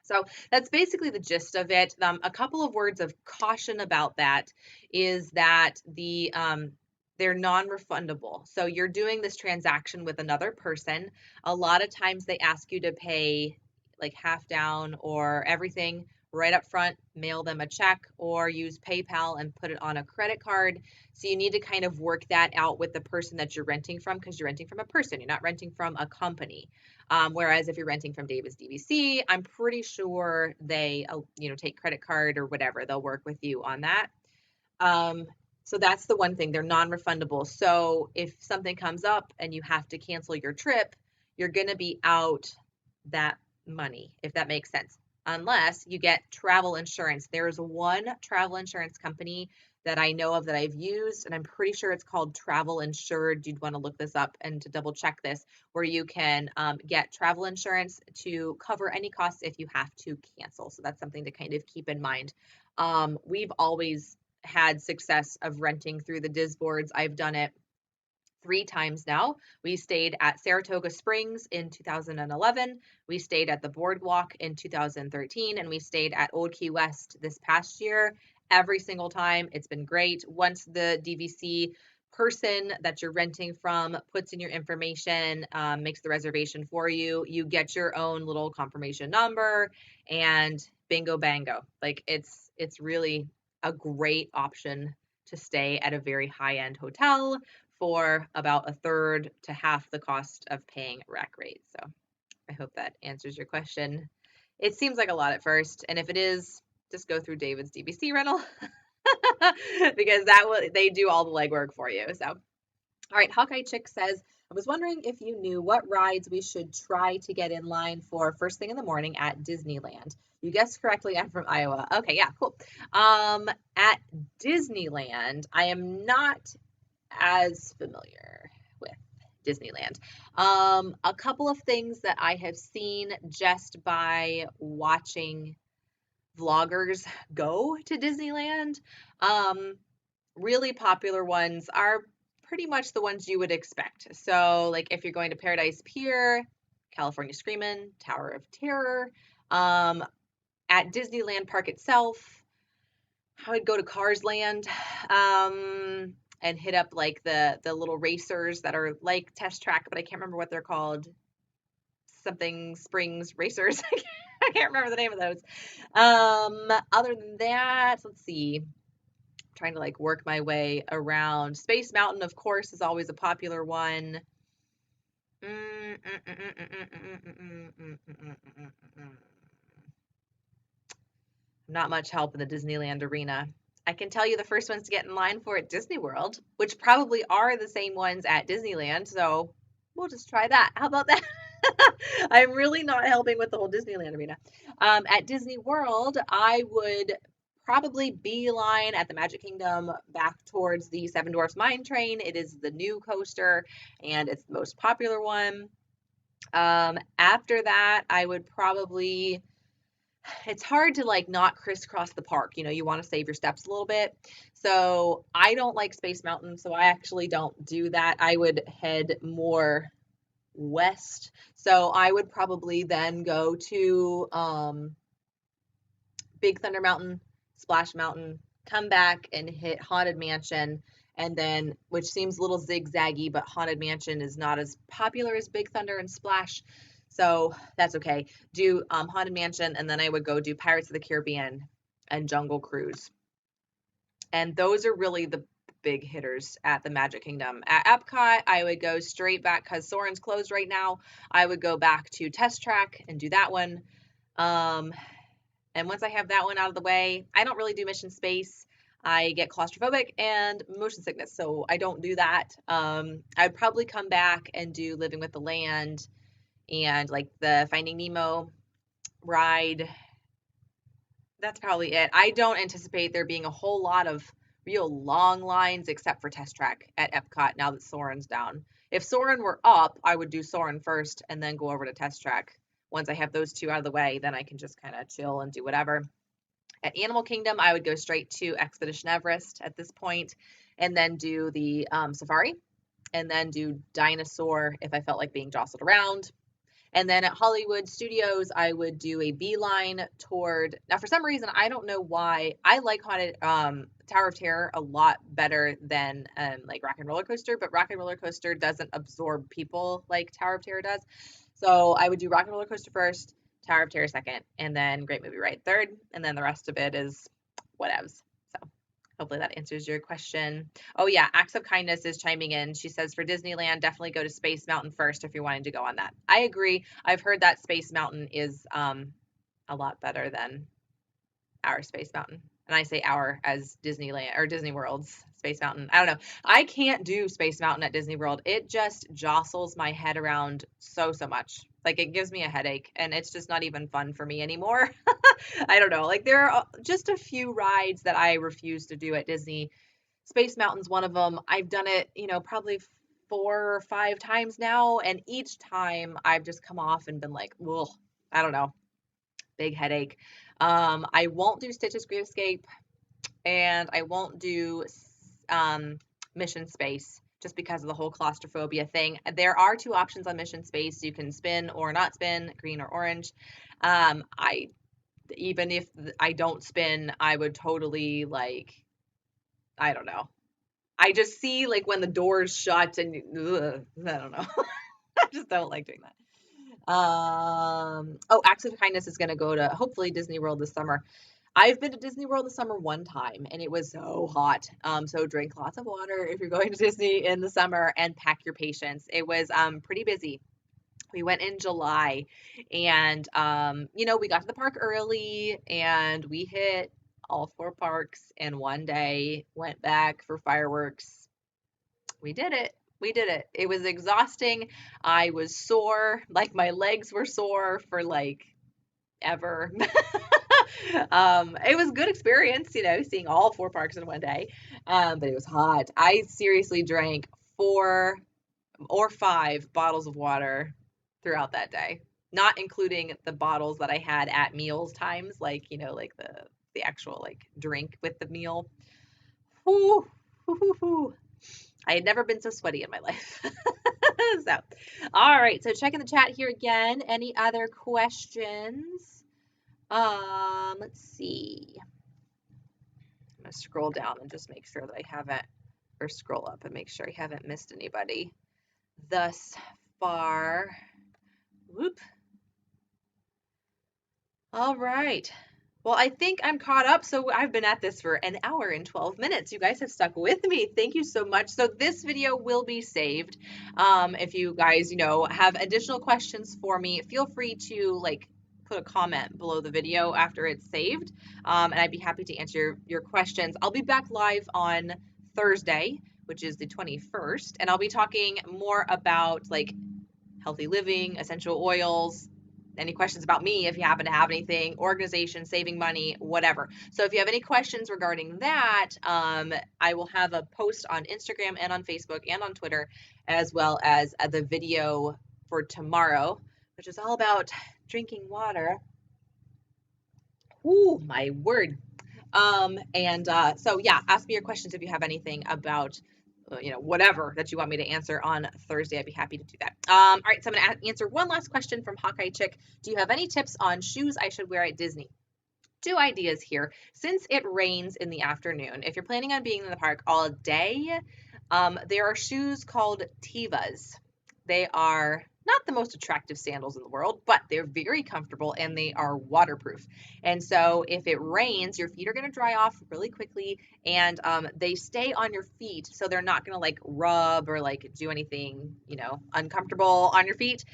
So that's basically the gist of it. A couple of words of caution about that is that they're non-refundable. So you're doing this transaction with another person. A lot of times they ask you to pay like half down or everything right up front, mail them a check, or use PayPal and put it on a credit card. So you need to kind of work that out with the person that you're renting from, because you're renting from a person, you're not renting from a company. Whereas if you're renting from David's DVC, I'm pretty sure they, take credit card or whatever. They'll work with you on that. So that's the one thing. They're non-refundable. So if something comes up and you have to cancel your trip, you're going to be out that money, if that makes sense, unless you get travel insurance. There's one travel insurance company that I know of that I've used, and I'm pretty sure it's called Travel Insured. You'd want to look this up and to double check this, where you can get travel insurance to cover any costs if you have to cancel. So that's something to kind of keep in mind. We've always had success of renting through the Disboards. I've done it 3 times now. We stayed at Saratoga Springs in 2011. We stayed at the Boardwalk in 2013, and we stayed at Old Key West this past year. Every single time, it's been great. Once the DVC person that you're renting from puts in your information, makes the reservation for you, you get your own little confirmation number, and bingo bango. Like it's really a great option to stay at a very high-end hotel for about a third to half the cost of paying rack rate. So I hope that answers your question. It seems like a lot at first, and if it is, just go through David's DVC rental because they do all the legwork for you. So, all right, Hawkeye Chick says, I was wondering if you knew what rides we should try to get in line for first thing in the morning at Disneyland. You guessed correctly. I'm from Iowa. Okay, yeah, cool. At Disneyland, I am not as familiar with Disneyland. A couple of things that I have seen just by watching vloggers go to Disneyland. Really popular ones are pretty much the ones you would expect. So like if you're going to Paradise Pier, California Screamin', Tower of Terror, at Disneyland Park itself, I would go to Cars Land, and hit up like the little racers that are like Test Track, but I can't remember what they're called. Something Springs Racers. I can't remember the name of those. Other than that, let's see. I'm trying to like work my way around. Space Mountain, of course, is always a popular one. Not much help in the Disneyland arena. I can tell you the first ones to get in line for at Disney World, which probably are the same ones at Disneyland. So we'll just try that. How about that? I'm really not helping with the whole Disneyland arena. At Disney World, I would probably beeline at the Magic Kingdom back towards the Seven Dwarfs Mine Train. It is the new coaster and it's the most popular one. After that, I would probably, it's hard to like not crisscross the park. You want to save your steps a little bit. So I don't like Space Mountain, so I actually don't do that. I would head more west. So I would probably then go to Big Thunder Mountain, Splash Mountain, come back and hit Haunted Mansion, and then, which seems a little zigzaggy, but Haunted Mansion is not as popular as Big Thunder and Splash, so that's okay. Do Haunted Mansion, and then I would go do Pirates of the Caribbean and Jungle Cruise. And those are really the big hitters at the Magic Kingdom. At Epcot, I would go straight back because Soarin's closed right now. I would go back to Test Track and do that one. And once I have that one out of the way, I don't really do Mission Space. I get claustrophobic and motion sickness, so I don't do that. I'd probably come back and do Living with the Land and like the Finding Nemo ride. That's probably it. I don't anticipate there being a whole lot of real long lines except for Test Track at Epcot now that Soarin's down. If Soarin were up, I would do Soarin first and then go over to Test Track. Once I have those two out of the way, then I can just kind of chill and do whatever. At Animal Kingdom, I would go straight to Expedition Everest at this point, and then do the safari, and then do Dinosaur if I felt like being jostled around. And then at Hollywood Studios, I would do a beeline toward. Now, for some reason, I don't know why, I like Haunted Tower of Terror a lot better than like Rock and Roller Coaster, but Rock and Roller Coaster doesn't absorb people like Tower of Terror does. So I would do Rock and Roller Coaster first, Tower of Terror second, and then Great Movie Ride third, and then the rest of it is whatevs. So hopefully that answers your question. Oh yeah, Acts of Kindness is chiming in. She says for Disneyland, definitely go to Space Mountain first if you're wanting to go on that. I agree. I've heard that Space Mountain is a lot better than our Space Mountain. And I say our as Disneyland or Disney World's Space Mountain. I don't know. I can't do Space Mountain at Disney World. It just jostles my head around so much. Like it gives me a headache and it's just not even fun for me anymore. I don't know. Like there are just a few rides that I refuse to do at Disney. Space Mountain's one of them. I've done it, probably 4 or 5 times now, and each time I've just come off and been like, well, I don't know, big headache. I won't do Stitch's Great Escape, and I won't do Mission Space just because of the whole claustrophobia thing. There are 2 options on Mission Space. You can spin or not spin, green or orange. Even if I don't spin, I would totally I don't know. I just see like when the doors shut and I don't know. I just don't like doing that. Acts of Kindness is going to go to hopefully Disney World this summer. I've been to Disney World this summer one time and it was so hot. So drink lots of water if you're going to Disney in the summer and pack your patience. It was pretty busy. We went in July and we got to the park early and we hit all 4 parks in one day, went back for fireworks. We did it. We did it. It was exhausting. I was sore, like my legs were sore for ever. It was a good experience, seeing all 4 parks in one day. But it was hot. I seriously drank 4 or 5 bottles of water throughout that day, not including the bottles that I had at meals times, like the actual drink with the meal. Whew, whew, whew, whew. I had never been so sweaty in my life. So, all right. So checking the chat here again. Any other questions? Let's see. I'm gonna scroll down and just make sure that I haven't, or scroll up and make sure I haven't missed anybody thus far. Whoop. All right. Well, I think I'm caught up. So I've been at this for an hour and 12 minutes. You guys have stuck with me. Thank you so much. So this video will be saved. If you guys, have additional questions for me, feel free to put a comment below the video after it's saved. And I'd be happy to answer your questions. I'll be back live on Thursday, which is the 21st, and I'll be talking more about healthy living, essential oils, any questions about me if you happen to have anything, organization, saving money, whatever. So if you have any questions regarding that, I will have a post on Instagram and on Facebook and on Twitter, as well as the video for tomorrow, which is all about drinking water. Ooh, my word. So yeah, ask me your questions if you have anything about whatever that you want me to answer on Thursday. I'd be happy to do that. All right, so I'm going to answer one last question from Hawkeye Chick. Do you have any tips on shoes I should wear at Disney? 2 ideas here. Since it rains in the afternoon, if you're planning on being in the park all day, there are shoes called Tevas. They are not the most attractive sandals in the world, but they're very comfortable and they are waterproof. And so if it rains, your feet are going to dry off really quickly, and they stay on your feet. So they're not going to like rub or like do anything, uncomfortable on your feet.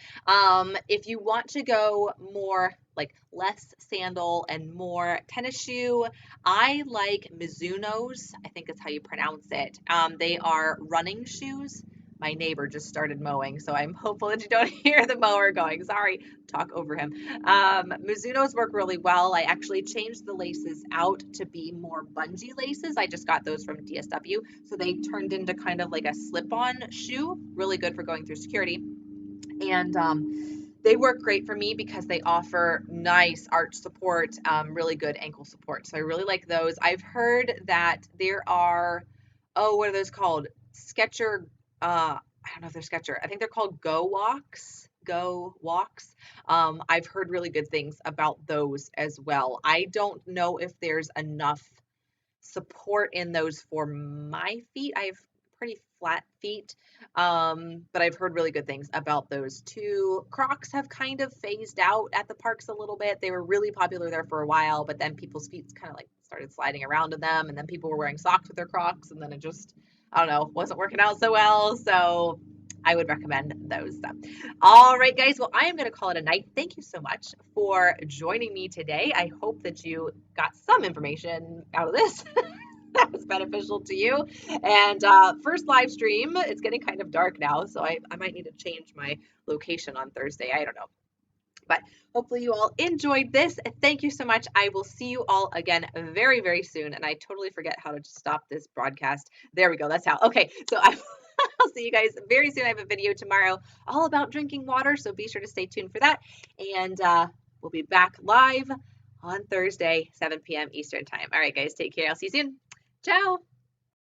If you want to go more like less sandal and more tennis shoe, I like Mizuno's. I think that's how you pronounce it. They are running shoes. My neighbor just started mowing, so I'm hopeful that you don't hear the mower going. Sorry, talk over him. Mizuno's work really well. I actually changed the laces out to be more bungee laces. I just got those from DSW, so they turned into kind of like a slip-on shoe. Really good for going through security. And they work great for me because they offer nice arch support, really good ankle support. So I really like those. I've heard that there are, oh, what are those called? Sketcher, I don't know if they're Sketcher. I think they're called Go Walks. Go Walks. I've heard really good things about those as well. I don't know if there's enough support in those for my feet. I have pretty flat feet, but I've heard really good things about those too. Crocs have kind of phased out at the parks a little bit. They were really popular there for a while, but then people's feet kind of like started sliding around in them, and then people were wearing socks with their Crocs, and then it just, I don't know, wasn't working out so well. So I would recommend those. All right, guys. Well, I am going to call it a night. Thank you so much for joining me today. I hope that you got some information out of this that was beneficial to you. And first live stream, it's getting kind of dark now, so I might need to change my location on Thursday. I don't know. But hopefully you all enjoyed this. Thank you so much. I will see you all again very, very soon. And I totally forget how to stop this broadcast. There we go. That's how. Okay. So I'll see you guys very soon. I have a video tomorrow all about drinking water. So be sure to stay tuned for that. And we'll be back live on Thursday, 7 p.m. Eastern time. All right, guys. Take care. I'll see you soon. Ciao.